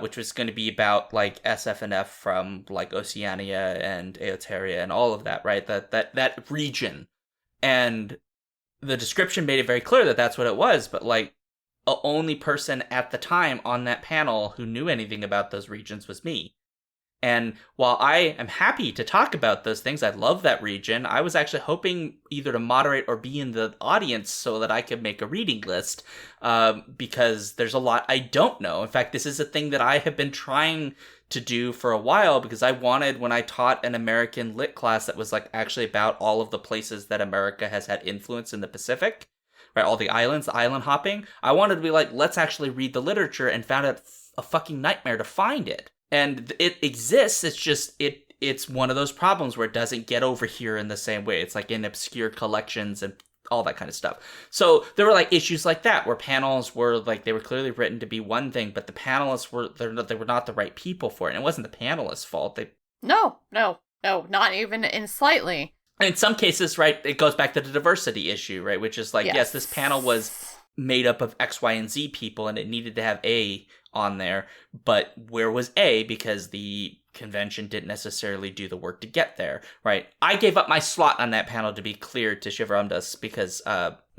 which was going to be about like SF&F from like Oceania and Eoteria and all of that, right? That region. And the description made it very clear that that's what it was, but like only person at the time on that panel who knew anything about those regions was me. And while I am happy to talk about those things, I love that region, I was actually hoping either to moderate or be in the audience so that I could make a reading list, because there's a lot I don't know. In fact, this is a thing that I have been trying to do for a while, because I wanted, when I taught an American lit class that was like actually about all of the places that America has had influence in the Pacific, right, all the islands, the island hopping, I wanted to be like, let's actually read the literature, and found it a fucking nightmare to find it. And it exists, it's just, it's one of those problems where it doesn't get over here in the same way. It's like in obscure collections and all that kind of stuff. So there were like issues like that, where panels were like, they were clearly written to be one thing, but the panelists they were not the right people for it. And it wasn't the panelists' fault. No, not even in slightly. In some cases, right, it goes back to the diversity issue, right, which is like, yes, this panel was made up of X, Y, and Z people, and it needed to have A on there, but where was A? Because the convention didn't necessarily do the work to get there, right? I gave up my slot on that panel, to be clear, to Shiv Ramdas, because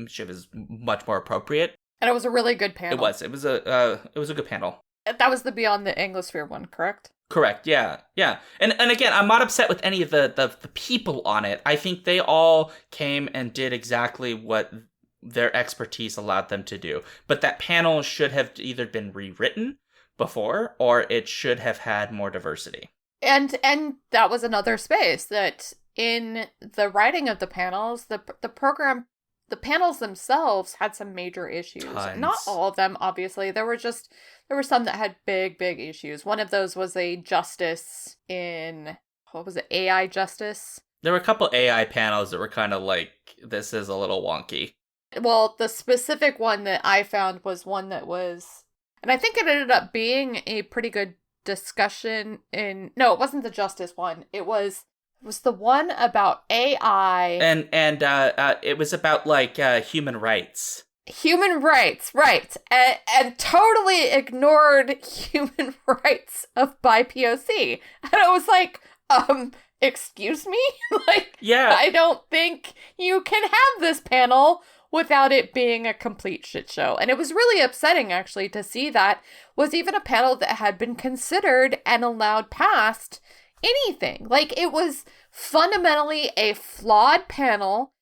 Shiv is much more appropriate. And it was a really good panel. It was a good panel. That was the Beyond the Anglosphere one, correct? Correct, yeah. And again, I'm not upset with any of the people on it. I think they all came and did exactly what their expertise allowed them to do. But that panel should have either been rewritten before, or it should have had more diversity. And that was another space that in the writing of the panels, the panels themselves had some major issues. Tons. Not all of them, obviously. There were some that had big issues. One of those was a justice in, what was it, AI justice? There were a couple AI panels that were kind of like, this is a little wonky. Well, the specific one that I found was one that was, and I think it ended up being a pretty good discussion no, it wasn't the justice one. It was the one about AI. And it was about like human rights. Human rights, right. And totally ignored human rights of BIPOC. And I was like, excuse me? Like, yeah. I don't think you can have this panel without it being a complete shit show. And it was really upsetting, actually, to see that was even a panel that had been considered and allowed past anything. Like, it was fundamentally a flawed panel,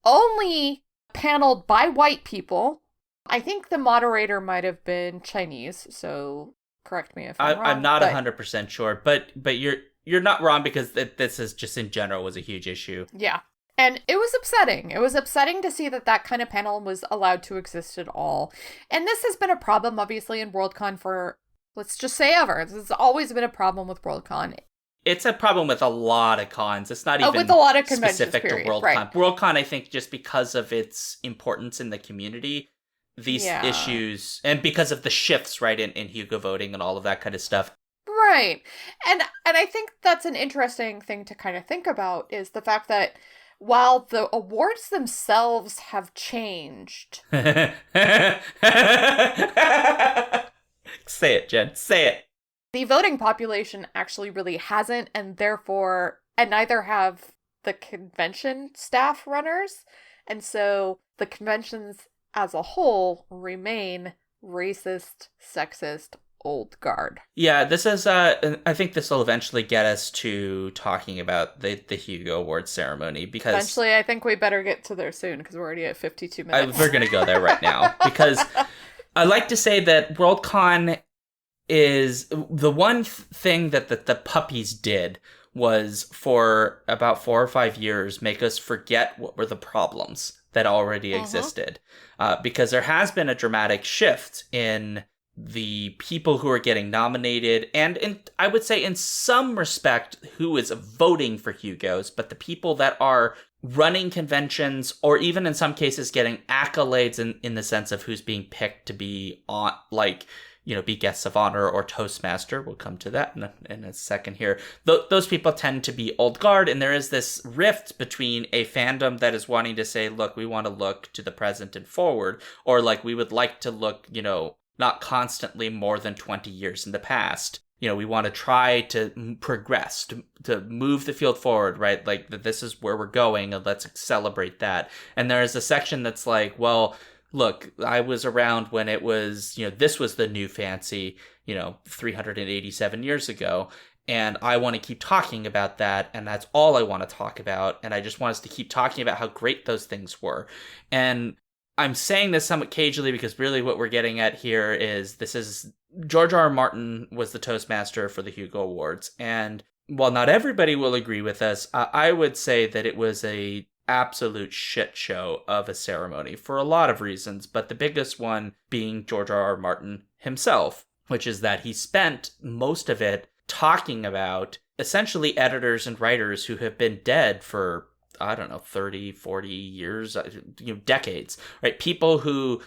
only paneled by white people. I think the moderator might have been Chinese, so correct me if I'm wrong. I'm not 100% sure, but you're not wrong, because this is just in general was a huge issue. Yeah. And it was upsetting. It was upsetting to see that kind of panel was allowed to exist at all. And this has been a problem, obviously, in Worldcon for, let's just say, ever. This has always been a problem with Worldcon. It's a problem with a lot of cons. It's not even with a lot of specific to Worldcon. Right. Worldcon, I think, just because of its importance in the community, these issues, and because of the shifts, right, in Hugo voting and all of that kind of stuff. Right. And I think that's an interesting thing to kind of think about, is the fact that while the awards themselves have changed. Say it, Jen. Say it. The voting population actually really hasn't, and neither have the convention staff runners. And so the conventions as a whole remain racist, sexist, old guard. Yeah, this is, I think this will eventually get us to talking about the Hugo Awards ceremony, because... Eventually, I think we better get to there soon, because we're already at 52 minutes. We're going to go there right now, because I like to say that Worldcon is the one thing that the puppies did was, for about 4 or 5 years, make us forget what were the problems that already existed. Because there has been a dramatic shift in the people who are getting nominated, and I would say in some respect who is voting for Hugos, but the people that are running conventions, or even in some cases getting accolades in the sense of who's being picked to be on, like, you know, be guests of honor or Toastmaster. We'll come to that in a second here. Those people tend to be old guard, and there is this rift between a fandom that is wanting to say, look, we want to look to the present and forward, or like we would like to look, you know, not constantly more than 20 years in the past. You know, we want to try to progress, to move the field forward, right? Like, this is where we're going, and let's celebrate that. And there is a section that's like, well, look, I was around when it was, this was the new fancy, 387 years ago. And I want to keep talking about that, and that's all I want to talk about. And I just want us to keep talking about how great those things were. And I'm saying this somewhat cagely because really what we're getting at here is George R. R. Martin was the Toastmaster for the Hugo Awards. And while not everybody will agree with us, I would say that it was a absolute shit show of a ceremony for a lot of reasons, but the biggest one being George R. R. Martin himself, which is that he spent most of it talking about essentially editors and writers who have been dead for, I don't know, 30, 40 years, decades, right? People who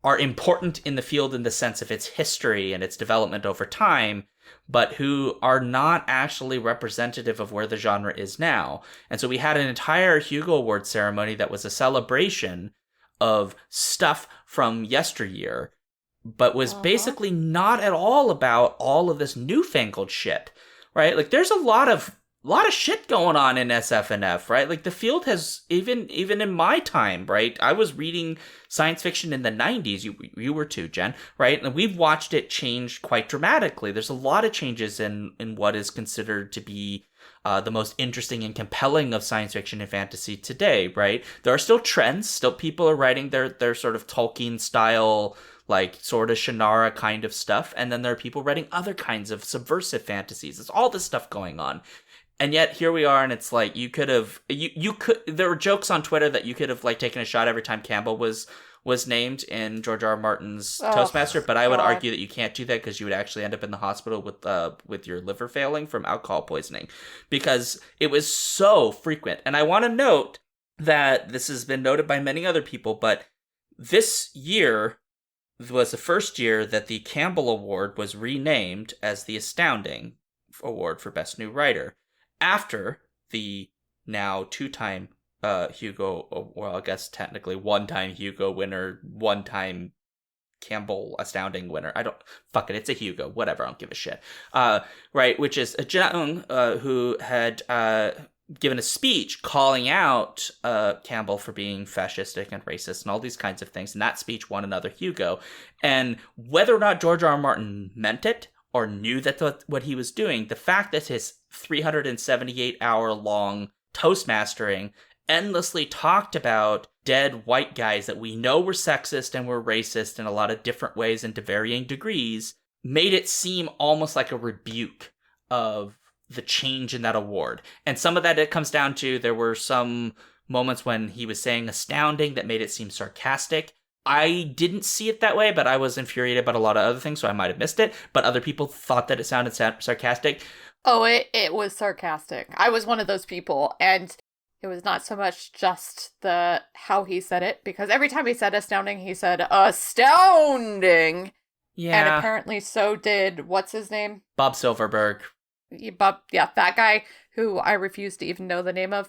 are important in the field in the sense of its history and its development over time, but who are not actually representative of where the genre is now. And so we had an entire Hugo Award ceremony that was a celebration of stuff from yesteryear, but was basically not at all about all of this newfangled shit, right? Like, there's a lot of shit going on in SF&F, right? Like, the field has, even in my time, right? I was reading science fiction in the 90s. You were too, Jen, right? And we've watched it change quite dramatically. There's a lot of changes in what is considered to be the most interesting and compelling of science fiction and fantasy today, right? There are still trends. Still people are writing their sort of Tolkien style, like sort of Shannara kind of stuff. And then there are people writing other kinds of subversive fantasies. There's all this stuff going on. And yet here we are, and it's like you could have there were jokes on Twitter that you could have like taken a shot every time Campbell was named in George R. R. Martin's Toastmaster, but I would argue that you can't do that because you would actually end up in the hospital with your liver failing from alcohol poisoning, because it was so frequent. And I want to note that this has been noted by many other people, but this year was the first year that the Campbell Award was renamed as the Astounding Award for Best New Writer, after the now two-time Hugo, well, I guess technically one-time Hugo winner, one-time Campbell Astounding winner. It's a Hugo, whatever, I don't give a shit. Right, which is Jung, who had given a speech calling out Campbell for being fascistic and racist and all these kinds of things, and that speech won another Hugo. And whether or not George R. R. Martin meant it, or knew that what he was doing, the fact that his 378-hour-long Toastmastering endlessly talked about dead white guys that we know were sexist and were racist in a lot of different ways and to varying degrees, made it seem almost like a rebuke of the change in that award. And some of that, it comes down to, there were some moments when he was saying astounding that made it seem sarcastic. I didn't see it that way, but I was infuriated about a lot of other things, so I might have missed it. But other people thought that it sounded sarcastic. Oh, it was sarcastic. I was one of those people, and it was not so much just how he said it, because every time he said astounding, he said astounding. Yeah. And apparently so did, what's his name? Bob Silverberg. Yeah, that guy who I refuse to even know the name of.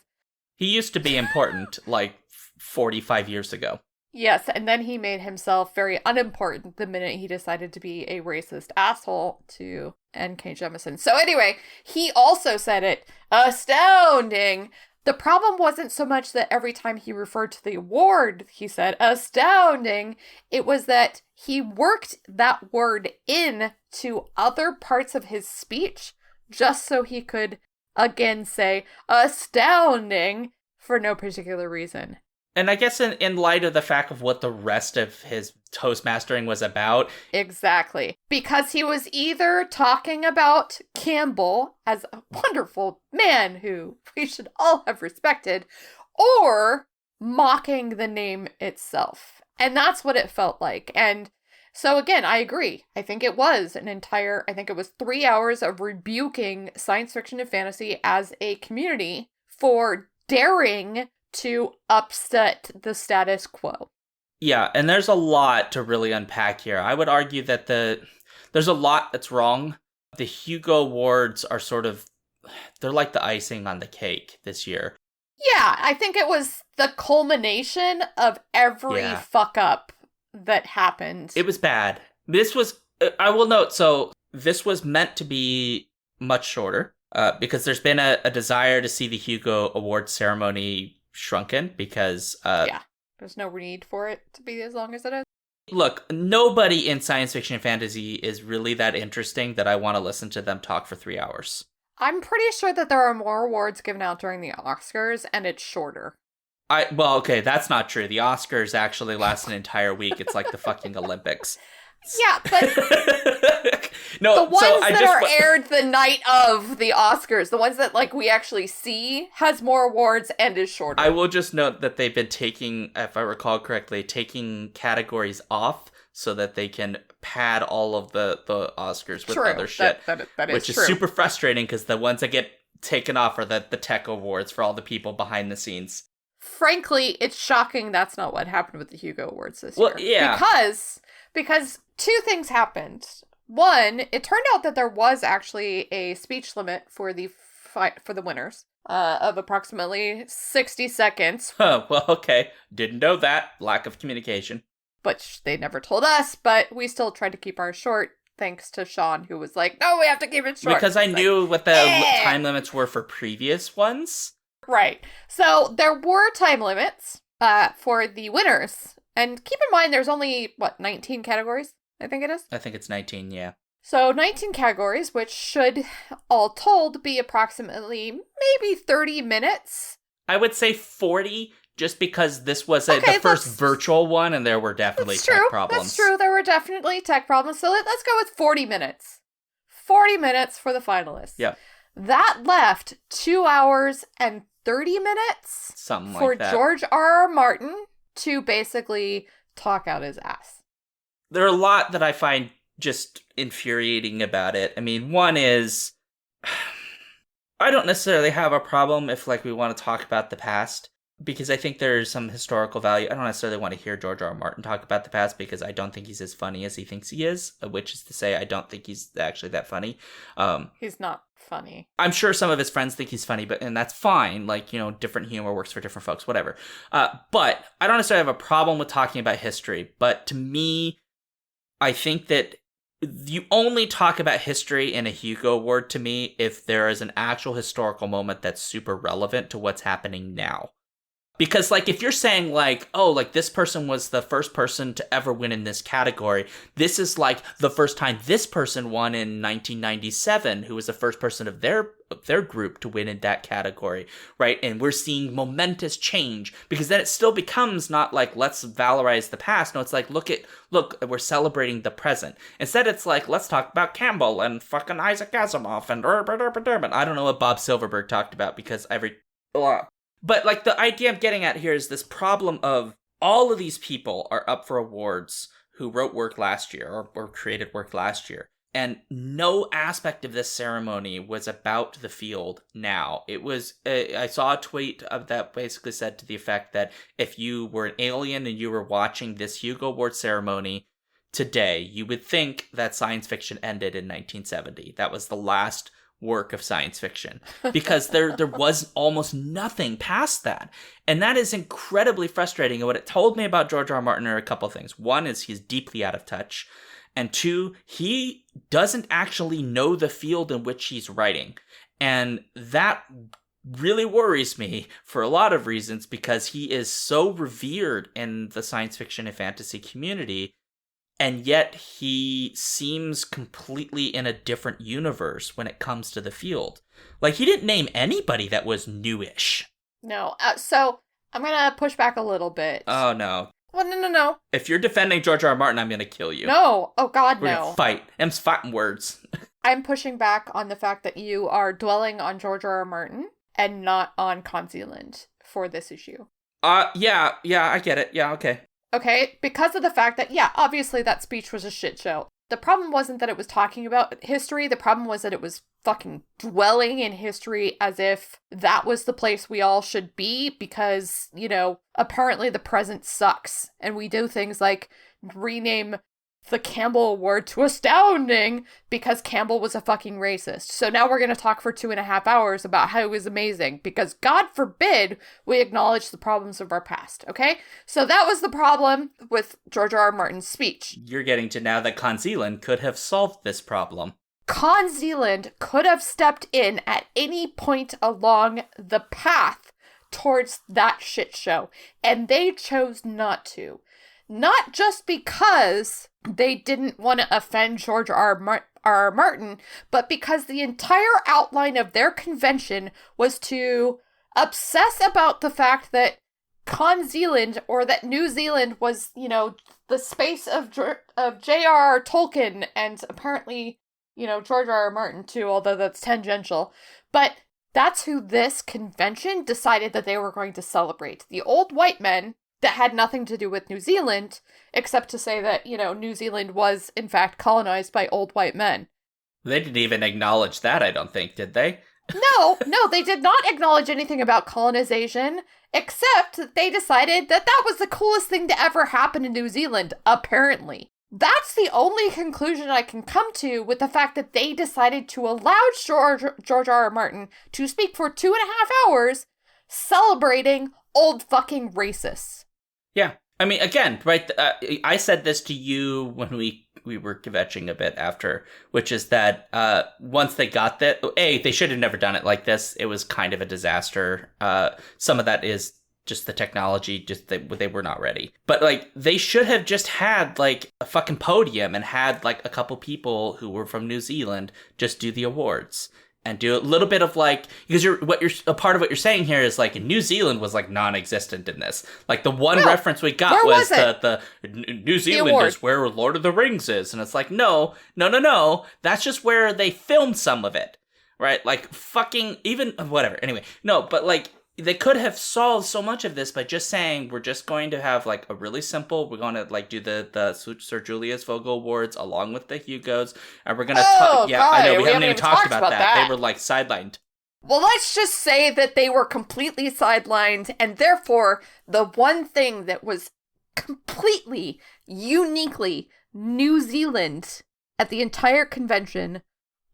He used to be important, like 45 years ago. Yes, and then he made himself very unimportant the minute he decided to be a racist asshole to N.K. Jemisin. So anyway, he also said it. Astounding! The problem wasn't so much that every time he referred to the award, he said astounding. It was that he worked that word in to other parts of his speech just so he could again say astounding for no particular reason. And I guess in light of the fact of what the rest of his Toastmastering was about. Exactly. Because he was either talking about Campbell as a wonderful man who we should all have respected, or mocking the name itself. And that's what it felt like. And so again, I agree. I think it was 3 hours of rebuking science fiction and fantasy as a community for daring to upset the status quo. Yeah, and there's a lot to really unpack here. I would argue that there's a lot that's wrong. The Hugo Awards are they're like the icing on the cake this year. Yeah, I think it was the culmination of every fuck up that happened. It was bad. I will note, so this was meant to be much shorter, because there's been a desire to see the Hugo Awards ceremony shrunken, because There's no need for it to be as long as it is. Look, nobody in science fiction and fantasy is really that interesting that I want to listen to them talk for 3 hours. I'm pretty sure that there are more awards given out during the Oscars, and it's shorter. Well, okay, that's not true. The Oscars actually last an entire week. It's like the fucking Olympics. Yeah, but no, the ones that are aired the night of the Oscars, the ones that like we actually see, has more awards and is shorter. I will just note that they've been taking, if I recall correctly, taking categories off so that they can pad all of the Oscars with other shit. That is which is true. super frustrating because the ones that get taken off are the tech awards for all the people behind the scenes. Frankly, it's shocking that's not what happened with the Hugo Awards this year. Well, yeah. Because two things happened. One, it turned out that there was actually a speech limit for the winners of approximately 60 seconds. Huh, well, okay. Didn't know that. Lack of communication. But they never told us, but we still tried to keep ours short, thanks to Sean, who was like, no, we have to keep it short. Because I knew what the time limits were for previous ones. Right. So there were time limits for the winners. And keep in mind, there's only, 19 categories? I think it is. I think it's 19, yeah. So 19 categories, which should, all told, be approximately maybe 30 minutes. I would say 40, just because this was the first virtual one, and there were definitely tech problems. That's true. There were definitely tech problems. So let's go with 40 minutes. 40 minutes for the finalists. Yeah. That left 2 hours and 30 minutes Something like for that. George R.R. Martin to basically talk out his ass. There are a lot that I find just infuriating about it. I mean, one is, I don't necessarily have a problem if, we want to talk about the past, because I think there's some historical value. I don't necessarily want to hear George R. R. Martin talk about the past, because I don't think he's as funny as he thinks he is, which is to say, I don't think he's actually that funny. He's not funny. I'm sure some of his friends think he's funny, and that's fine. Different humor works for different folks, whatever. But I don't necessarily have a problem with talking about history, but to me, I think that you only talk about history in a Hugo Award to me if there is an actual historical moment that's super relevant to what's happening now. Because, if you're saying, this person was the first person to ever win in this category, this is, the first time this person won in 1997, who was the first person of their group to win in that category, right? And we're seeing momentous change, because then it still becomes not let's valorize the past. No, it's look, we're celebrating the present. Instead, it's let's talk about Campbell and fucking Isaac Asimov and I don't know what Bob Silverberg talked about, because But, the idea I'm getting at here is this problem of all of these people are up for awards who wrote work last year or created work last year. And no aspect of this ceremony was about the field now. It was, I saw a tweet that basically said to the effect that if you were an alien and you were watching this Hugo Award ceremony today, you would think that science fiction ended in 1970. That was the last work of science fiction, because there was almost nothing past that. And that is incredibly frustrating. And what it told me about George R. R. Martin are a couple things. One is he's deeply out of touch. And two, he doesn't actually know the field in which he's writing. And that really worries me for a lot of reasons, because he is so revered in the science fiction and fantasy community. And yet he seems completely in a different universe when it comes to the field. He didn't name anybody that was newish. No. So I'm going to push back a little bit. Oh, no. Well, no. If you're defending George R. R. Martin, I'm going to kill you. No. Oh, God, We're no. going to fight. Em's fighting words. I'm pushing back on the fact that you are dwelling on George R. R. Martin and not on CoNZealand for this issue. Yeah, I get it. Yeah, okay. Okay, because of the fact that, obviously that speech was a shit show. The problem wasn't that it was talking about history. The problem was that it was fucking dwelling in history as if that was the place we all should be, because, apparently the present sucks. And we do things like rename the Campbell Award to Astounding because Campbell was a fucking racist. So now we're going to talk for 2.5 hours about how he was amazing, because God forbid we acknowledge the problems of our past, okay? So that was the problem with George R. R. Martin's speech. You're getting to now that CoNZealand could have solved this problem. CoNZealand could have stepped in at any point along the path towards that shit show. And they chose not to. Not just because they didn't want to offend George R. Martin, but because the entire outline of their convention was to obsess about the fact that CoNZealand, or that New Zealand, was, the space of J.R.R. Tolkien, and apparently, George R. R. Martin too, although that's tangential. But that's who this convention decided that they were going to celebrate. The old white men that had nothing to do with New Zealand, except to say that, New Zealand was, in fact, colonized by old white men. They didn't even acknowledge that, I don't think, did they? No, they did not acknowledge anything about colonization, except that they decided that that was the coolest thing to ever happen in New Zealand, apparently. That's the only conclusion I can come to with the fact that they decided to allow George R. R. Martin to speak for 2.5 hours celebrating old fucking racists. Yeah. I mean, again, right, I said this to you when we were kvetching a bit after, which is that once they got that, they should have never done it like this. It was kind of a disaster. Some of that is just the technology, just they were not ready. But, like, they should have just had, like, a fucking podium and had, like, a couple people who were from New Zealand just do the awards. And do a little bit of, like, because a part of what you're saying here is, like, New Zealand was, like, non-existent in this. Like, the one reference we got was the New Zealand is where Lord of the Rings is. And it's like, no. That's just where they filmed some of it. Right? Like, fucking, even, whatever. Anyway, no, but, like, they could have solved so much of this by just saying, we're just going to have, like, a really simple, we're going to, like, do the Sir Julius Vogel Awards along with the Hugos, and we're going to God, I know, we haven't even talked about that. They were, like, sidelined. Well, let's just say that they were completely sidelined, and therefore, the one thing that was completely, uniquely New Zealand at the entire convention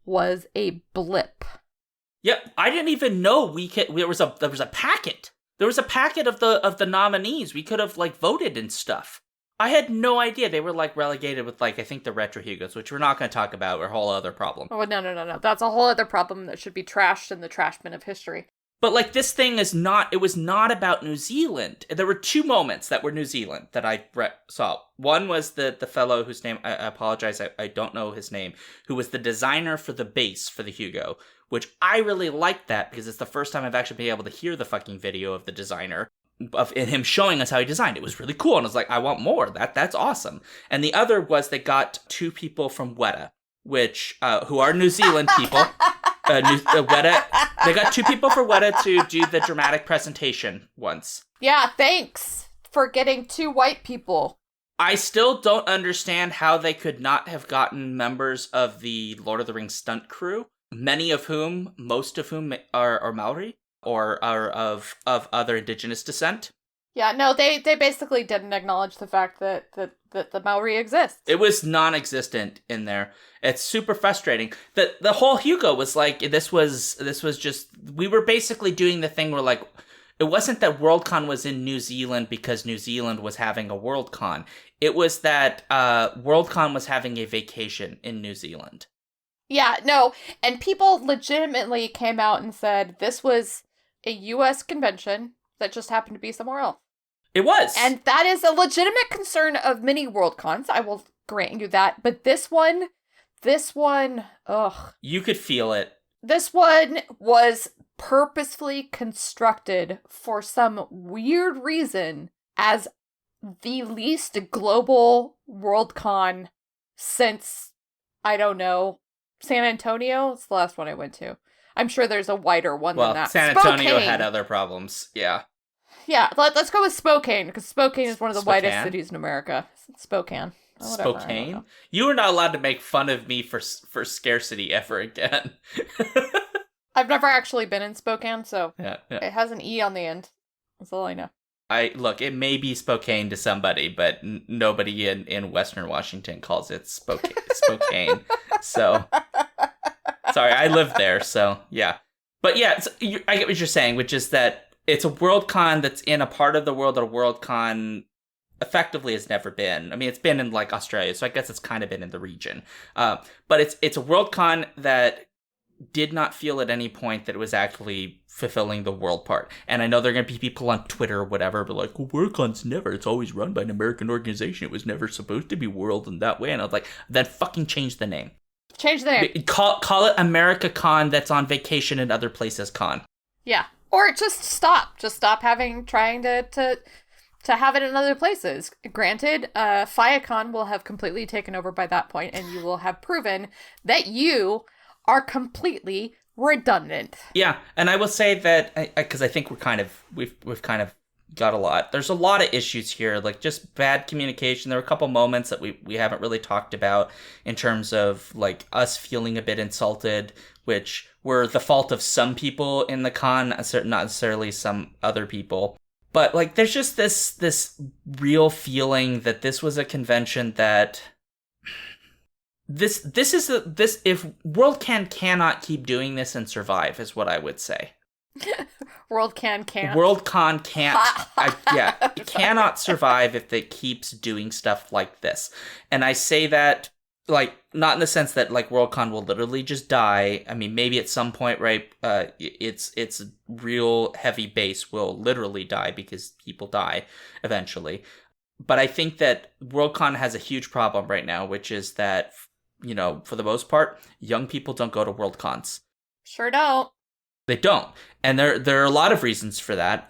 was a blip. Yep, I didn't even know there was a packet. There was a packet of the nominees. We could have, like, voted and stuff. I had no idea they were, like, relegated with, like, I think the Retro Hugos, which we're not going to talk about, or a whole other problem. Oh, no. That's a whole other problem that should be trashed in the trash bin of history. But, like, this thing it was not about New Zealand. There were two moments that were New Zealand that I saw. One was the fellow whose name, I apologize, I don't know his name, who was the designer for the base for the Hugo, which I really liked that because it's the first time I've actually been able to hear the fucking video of the designer, and him showing us how he designed it. It was really cool, and I was like, I want more. That's awesome. And the other was they got two people from Weta, which, who are New Zealand people. Weta, they got two people for Weta to do the dramatic presentation once. Yeah, thanks for getting two white people. I still don't understand how they could not have gotten members of the Lord of the Rings stunt crew, most of whom are Maori or are of other indigenous descent. Yeah, no, they basically didn't acknowledge the fact that the Maori exists. It was non-existent in there. It's super frustrating. The whole Hugo was like, this was just, we were basically doing the thing where, like, it wasn't that Worldcon was in New Zealand because New Zealand was having a Worldcon. It was that Worldcon was having a vacation in New Zealand. Yeah, no, and people legitimately came out and said this was a U.S. convention that just happened to be somewhere else. It was. And that is a legitimate concern of many Worldcons, I will grant you that. But this one, ugh. You could feel it. This one was purposefully constructed for some weird reason as the least global Worldcon since, I don't know, San Antonio? It's the last one I went to. I'm sure there's a wider one than that. San Antonio Spokane had other problems, yeah. Yeah, let's go with Spokane, because Spokane is one of the whitest cities in America. Spokane. Oh, Spokane? You are not allowed to make fun of me for scarcity ever again. I've never actually been in Spokane, so yeah. It has an E on the end. That's all I know. Look, it may be Spokane to somebody, but nobody in Western Washington calls it Spokane. So, sorry, I live there, so yeah. But yeah, I get what you're saying, which is that it's a Worldcon that's in a part of the world that a Worldcon effectively has never been. I mean, it's been in, like, Australia, so I guess it's kind of been in the region. But it's a Worldcon that did not feel at any point that it was actually fulfilling the world part. And I know there are going to be people on Twitter or whatever, but like, well, Worldcon's never, it's always run by an American organization. It was never supposed to be World in that way. And I was like, then fucking change the name. Change the name. Call it America Con that's on vacation in other places con. Yeah. Or just stop. Just stop trying to have it in other places. Granted, Fiacon will have completely taken over by that point, and you will have proven that you are completely redundant. Yeah, and I will say that because I think we've kind of got a lot. There's a lot of issues here, like just bad communication. There were a couple moments that we haven't really talked about in terms of like us feeling a bit insulted, which were the fault of some people in the con, not necessarily some other people. But like, there's just this real feeling that this was a convention that this if WorldCon cannot keep doing this and survive is what I would say. WorldCon can't. WorldCon can't. It cannot survive if it keeps doing stuff like this. And I say that like not in the sense that like WorldCon will literally just die. I mean, maybe at some point, right? Its real heavy base will literally die because people die eventually. But I think that WorldCon has a huge problem right now, which is that, you know, for the most part, young people don't go to WorldCons. Sure don't. They don't. And there are a lot of reasons for that.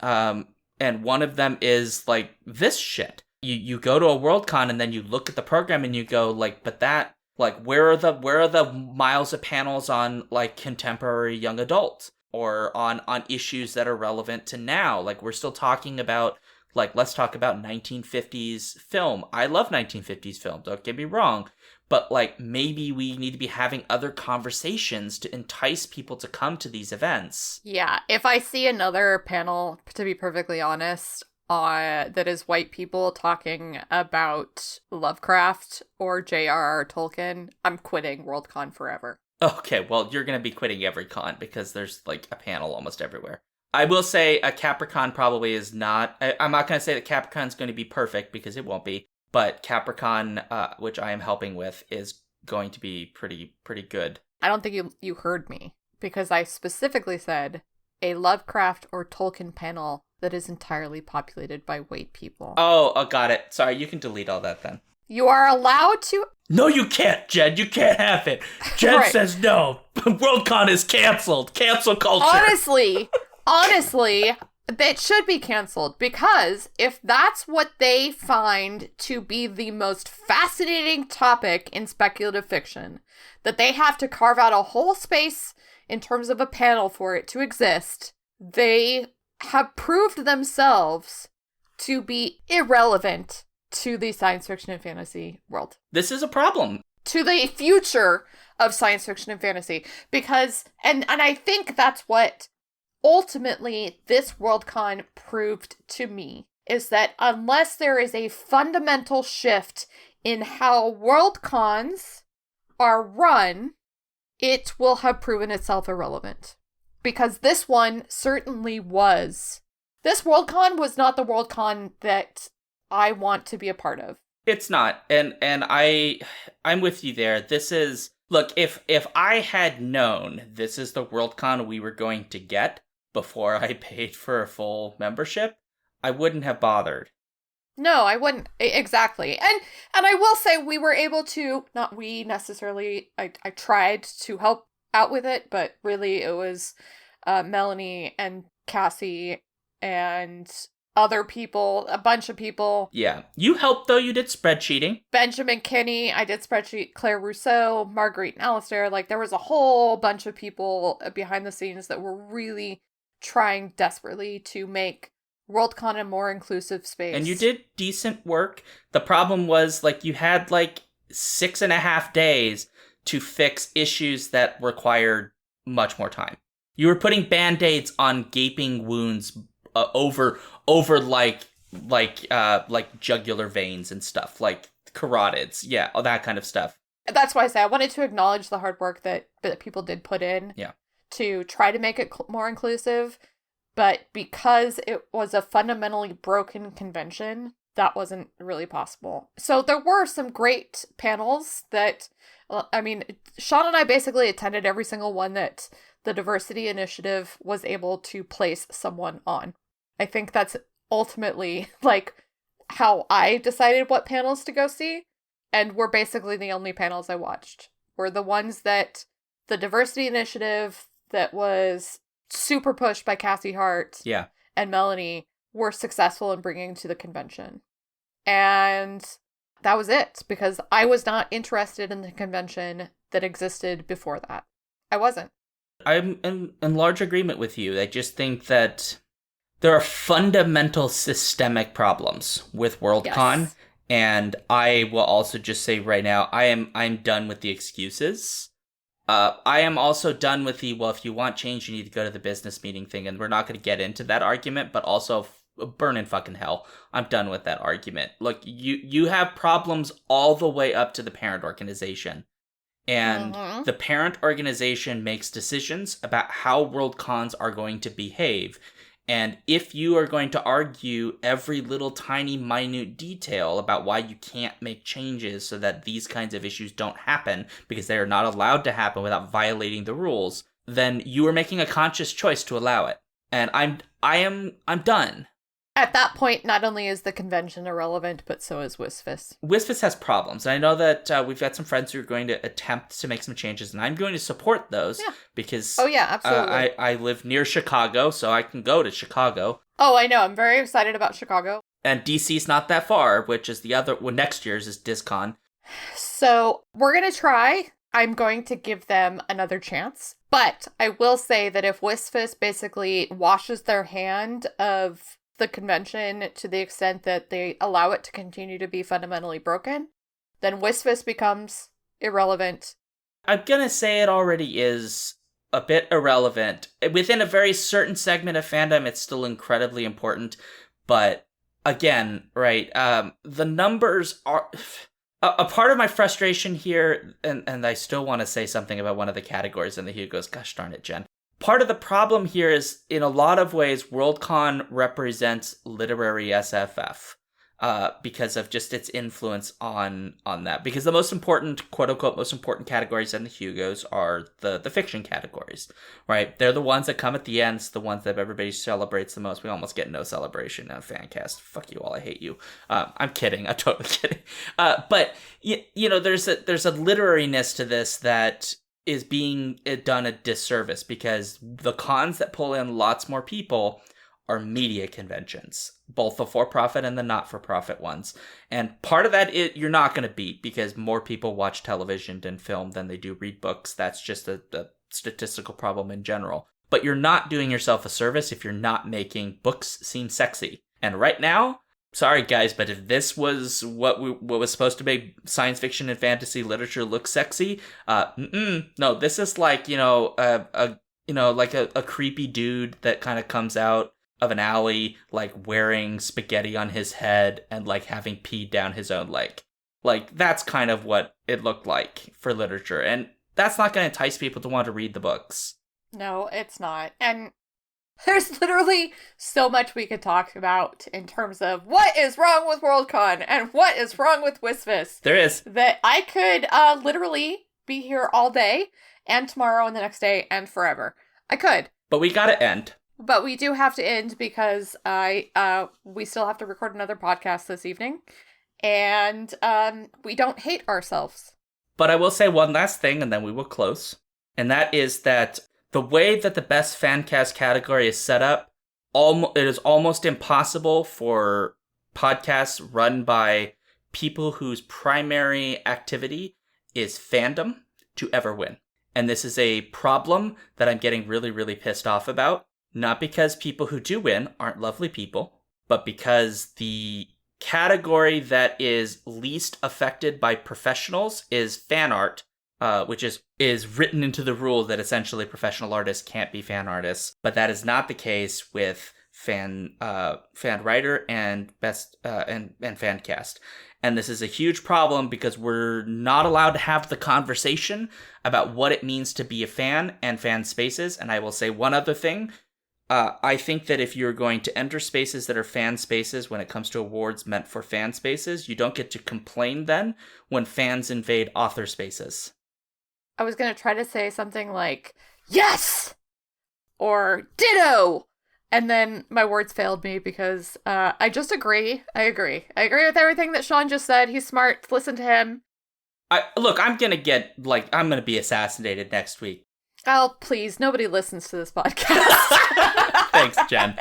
And one of them is like this shit. You go to a WorldCon and then you look at the program and you go like, but that, like, where are the miles of panels on like contemporary young adult or on issues that are relevant to now? Like, we're still talking about, like, let's talk about 1950s film. I love 1950s film, don't get me wrong. But, like, maybe we need to be having other conversations to entice people to come to these events. Yeah, if I see another panel, to be perfectly honest, that is white people talking about Lovecraft or J.R.R. Tolkien, I'm quitting WorldCon forever. Okay, well, you're going to be quitting every con because there's, like, a panel almost everywhere. I will say a Capricorn probably is not... I'm not going to say that Capricorn's going to be perfect because it won't be. But Capricorn, which I am helping with, is going to be pretty good. I don't think you heard me, because I specifically said a Lovecraft or Tolkien panel that is entirely populated by white people. Oh, got it. Sorry, you can delete all that then. You are allowed to... No, you can't, Jed. You can't have it. Jed Right. says no. Worldcon is canceled. Cancel culture. Honestly, that should be canceled, because if that's what they find to be the most fascinating topic in speculative fiction, that they have to carve out a whole space in terms of a panel for it to exist, they have proved themselves to be irrelevant to the science fiction and fantasy world. This is a problem. To the future of science fiction and fantasy. Because, and I think that's what ultimately this WorldCon proved to me, is that unless there is a fundamental shift in how WorldCons are run, it will have proven itself irrelevant. Because this one certainly was. This WorldCon was not the WorldCon that I want to be a part of. It's not. And I'm with you there. This is... Look, if I had known this is the WorldCon we were going to get before I paid for a full membership, I wouldn't have bothered. No, I wouldn't. Exactly. And I will say we were able to, not we necessarily, I tried to help out with it, but really it was Melanie and Cassie and other people, a bunch of people. Yeah. You helped, though. You did spreadsheeting. Benjamin Kinney, I did spreadsheet, Claire Rousseau, Marguerite and Alistair. Like, there was a whole bunch of people behind the scenes that were really trying desperately to make WorldCon a more inclusive space. And you did decent work. The problem was, like, you had, like, 6.5 days to fix issues that required much more time. You were putting band-aids on gaping wounds over like jugular veins and stuff, like carotids, yeah, all that kind of stuff. That's why I say I wanted to acknowledge the hard work that people did put in, yeah, to try to make it more inclusive, but because it was a fundamentally broken convention, that wasn't really possible. So there were some great panels that, I mean, Sean and I basically attended every single one that the Diversity Initiative was able to place someone on. I think that's ultimately like how I decided what panels to go see. And were basically the only panels I watched. Were the ones that the Diversity Initiative that was super pushed by Cassie Hart and Melanie were successful in bringing to the convention. And that was it, because I was not interested in the convention that existed before that. I wasn't. I'm in large agreement with you. I just think that there are fundamental systemic problems with Worldcon. Yes. And I will also just say right now, I'm done with the excuses. I am also done with the, well, if you want change, you need to go to the business meeting thing. And we're not going to get into that argument, but also burn in fucking hell. I'm done with that argument. Look, you have problems all the way up to the parent organization. And the parent organization makes decisions about how Worldcons are going to behave. And if you are going to argue every little tiny minute detail about why you can't make changes so that these kinds of issues don't happen because they are not allowed to happen without violating the rules, then you are making a conscious choice to allow it. And I'm done. At that point, not only is the convention irrelevant, but so is WSFS. WSFS has problems. And I know that we've got some friends who are going to attempt to make some changes, and I'm going to support those because absolutely. I live near Chicago, so I can go to Chicago. Oh, I know. I'm very excited about Chicago. And DC's not that far, which is the other, well, next year's is DisCon. So we're going to try. I'm going to give them another chance. But I will say that if WSFS basically washes their hand of the convention to the extent that they allow it to continue to be fundamentally broken, then WSFS becomes irrelevant. I'm gonna say it already is a bit irrelevant. Within a very certain segment of fandom, it's still incredibly important. But again, right, the numbers are... A part of my frustration here, and I still want to say something about one of the categories in the Hugos, gosh darn it, Jen. Part of the problem here is, in a lot of ways, Worldcon represents literary SFF because of just its influence on that. Because the most important, quote-unquote, most important categories in the Hugos are the fiction categories, right? They're the ones that come at the end, it's the ones that everybody celebrates the most. We almost get no celebration in a fan cast. Fuck you all, I hate you. I'm kidding, I'm totally kidding. But, you know, there's a literariness to this that is being done a disservice because the cons that pull in lots more people are media conventions, both the for-profit and the not-for-profit ones. And part of that you're not going to beat because more people watch television and film than they do read books. That's just a statistical problem in general. But you're not doing yourself a service if you're not making books seem sexy. And right now, sorry guys, but if this was what was supposed to make science fiction and fantasy literature look sexy, no, this is like, like a creepy dude that kind of comes out of an alley, like wearing spaghetti on his head and like having peed down his own leg. Like that's kind of what it looked like for literature, and that's not going to entice people to want to read the books. No, it's not. And there's literally so much we could talk about in terms of what is wrong with Worldcon and what is wrong with WSFS. There is. That I could literally be here all day and tomorrow and the next day and forever. I could. But we gotta end. But we do have to end because we still have to record another podcast this evening. And we don't hate ourselves. But I will say one last thing and then we will close. And that is that the way that the best fancast category is set up, it is almost impossible for podcasts run by people whose primary activity is fandom to ever win. And this is a problem that I'm getting really, really pissed off about. Not because people who do win aren't lovely people, but because the category that is least affected by professionals is fan art, which is written into the rule that essentially professional artists can't be fan artists. But that is not the case with fan writer and best and fan cast. And this is a huge problem because we're not allowed to have the conversation about what it means to be a fan and fan spaces. And I will say one other thing. I think that if you're going to enter spaces that are fan spaces when it comes to awards meant for fan spaces, you don't get to complain then when fans invade author spaces. I was going to try to say something like, yes! Or ditto! And then my words failed me because I just agree. I agree with everything that Sean just said. He's smart. Listen to him. Look, I'm going to be assassinated next week. Oh, please. Nobody listens to this podcast. Thanks, Jen.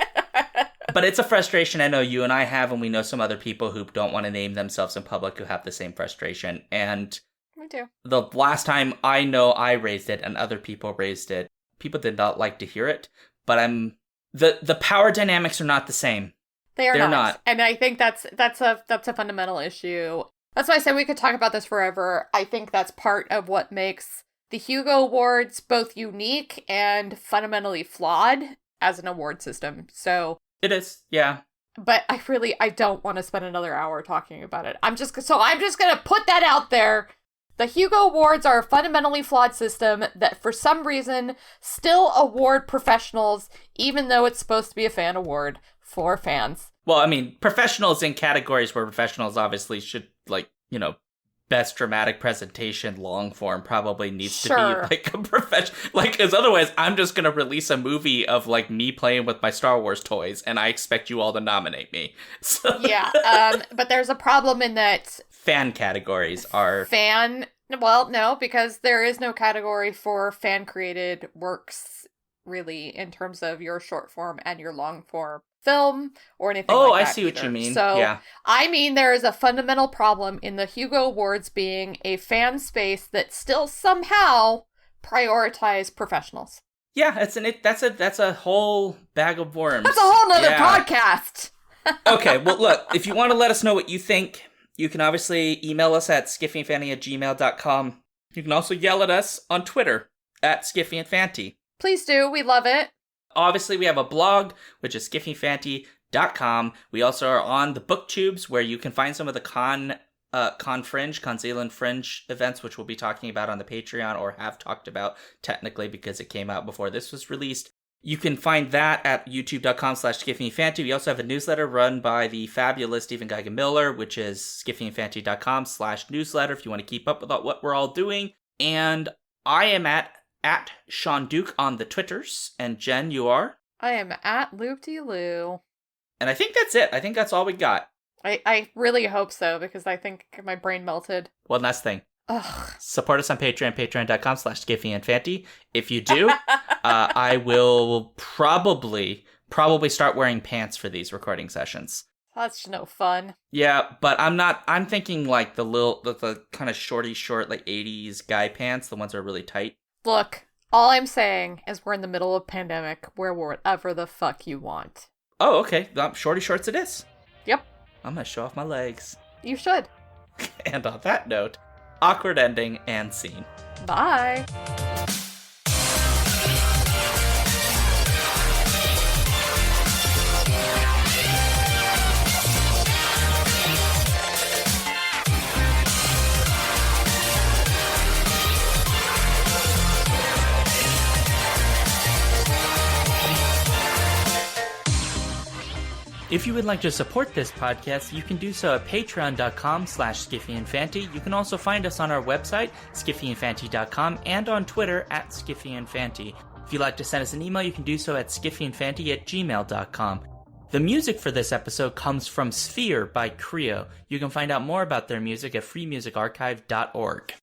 But it's a frustration I know you and I have, and we know some other people who don't want to name themselves in public who have the same frustration. And me too. The last time I know I raised it and other people raised it, people did not like to hear it. But the power dynamics are not the same. They're not. And I think that's a fundamental issue. That's why I said we could talk about this forever. I think that's part of what makes the Hugo Awards both unique and fundamentally flawed as an award system. So it is, yeah. But I don't want to spend another hour talking about it. I'm just gonna put that out there. The Hugo Awards are a fundamentally flawed system that for some reason still award professionals, even though it's supposed to be a fan award for fans. Well, I mean, professionals in categories where professionals obviously should, best dramatic presentation, long form probably needs to be a professional. Because otherwise, I'm just going to release a movie of me playing with my Star Wars toys, and I expect you all to nominate me. So. Yeah, but there's a problem in that fan categories are well, no, because there is no category for fan created works really in terms of your short form and your long form film or anything like that. Oh, I see what you mean. So, yeah. I mean, there is a fundamental problem in the Hugo Awards being a fan space that still somehow prioritize professionals. Yeah, that's a whole bag of worms. That's a whole nother podcast. Okay, well, look, if you want to let us know what you think, you can obviously email us at skiffyandfanty@gmail.com. You can also yell at us on Twitter at skiffyandfanty. Please do. We love it. Obviously, we have a blog, which is skiffyandfanty.com. We also are on the booktubes, where you can find some of the CoNZealand Fringe events, which we'll be talking about on the Patreon, or have talked about technically because it came out before this was released. You can find that at youtube.com/skiffyandfanty. We also have a newsletter run by the fabulous Stephen Geiger-Miller, which is skiffyandfanty.com/newsletter if you want to keep up with what we're all doing. And I am at Sean Duke on the Twitters. And Jen, you are? I am at Loop-de-Loo. And I think that's it. I think that's all we got. I really hope so, because I think my brain melted. One last thing. Ugh. Support us on Patreon, patreon.com/skiffyandfanty. If you do, I will probably start wearing pants for these recording sessions. That's no fun. Yeah, but I'm thinking the kind of short, 80s guy pants, the ones that are really tight. Look, all I'm saying is we're in the middle of pandemic. Wear whatever the fuck you want. Oh, okay. Shorty shorts it is. Yep. I'm gonna show off my legs. You should. And on that note, awkward ending and scene. Bye. If you would like to support this podcast, you can do so at patreon.com/skiffyandfanty. You can also find us on our website, skiffyandfanty.com, and on Twitter at skiffyandfanty. If you'd like to send us an email, you can do so at skiffyandfanty@gmail.com. The music for this episode comes from Sphere by Creo. You can find out more about their music at freemusicarchive.org.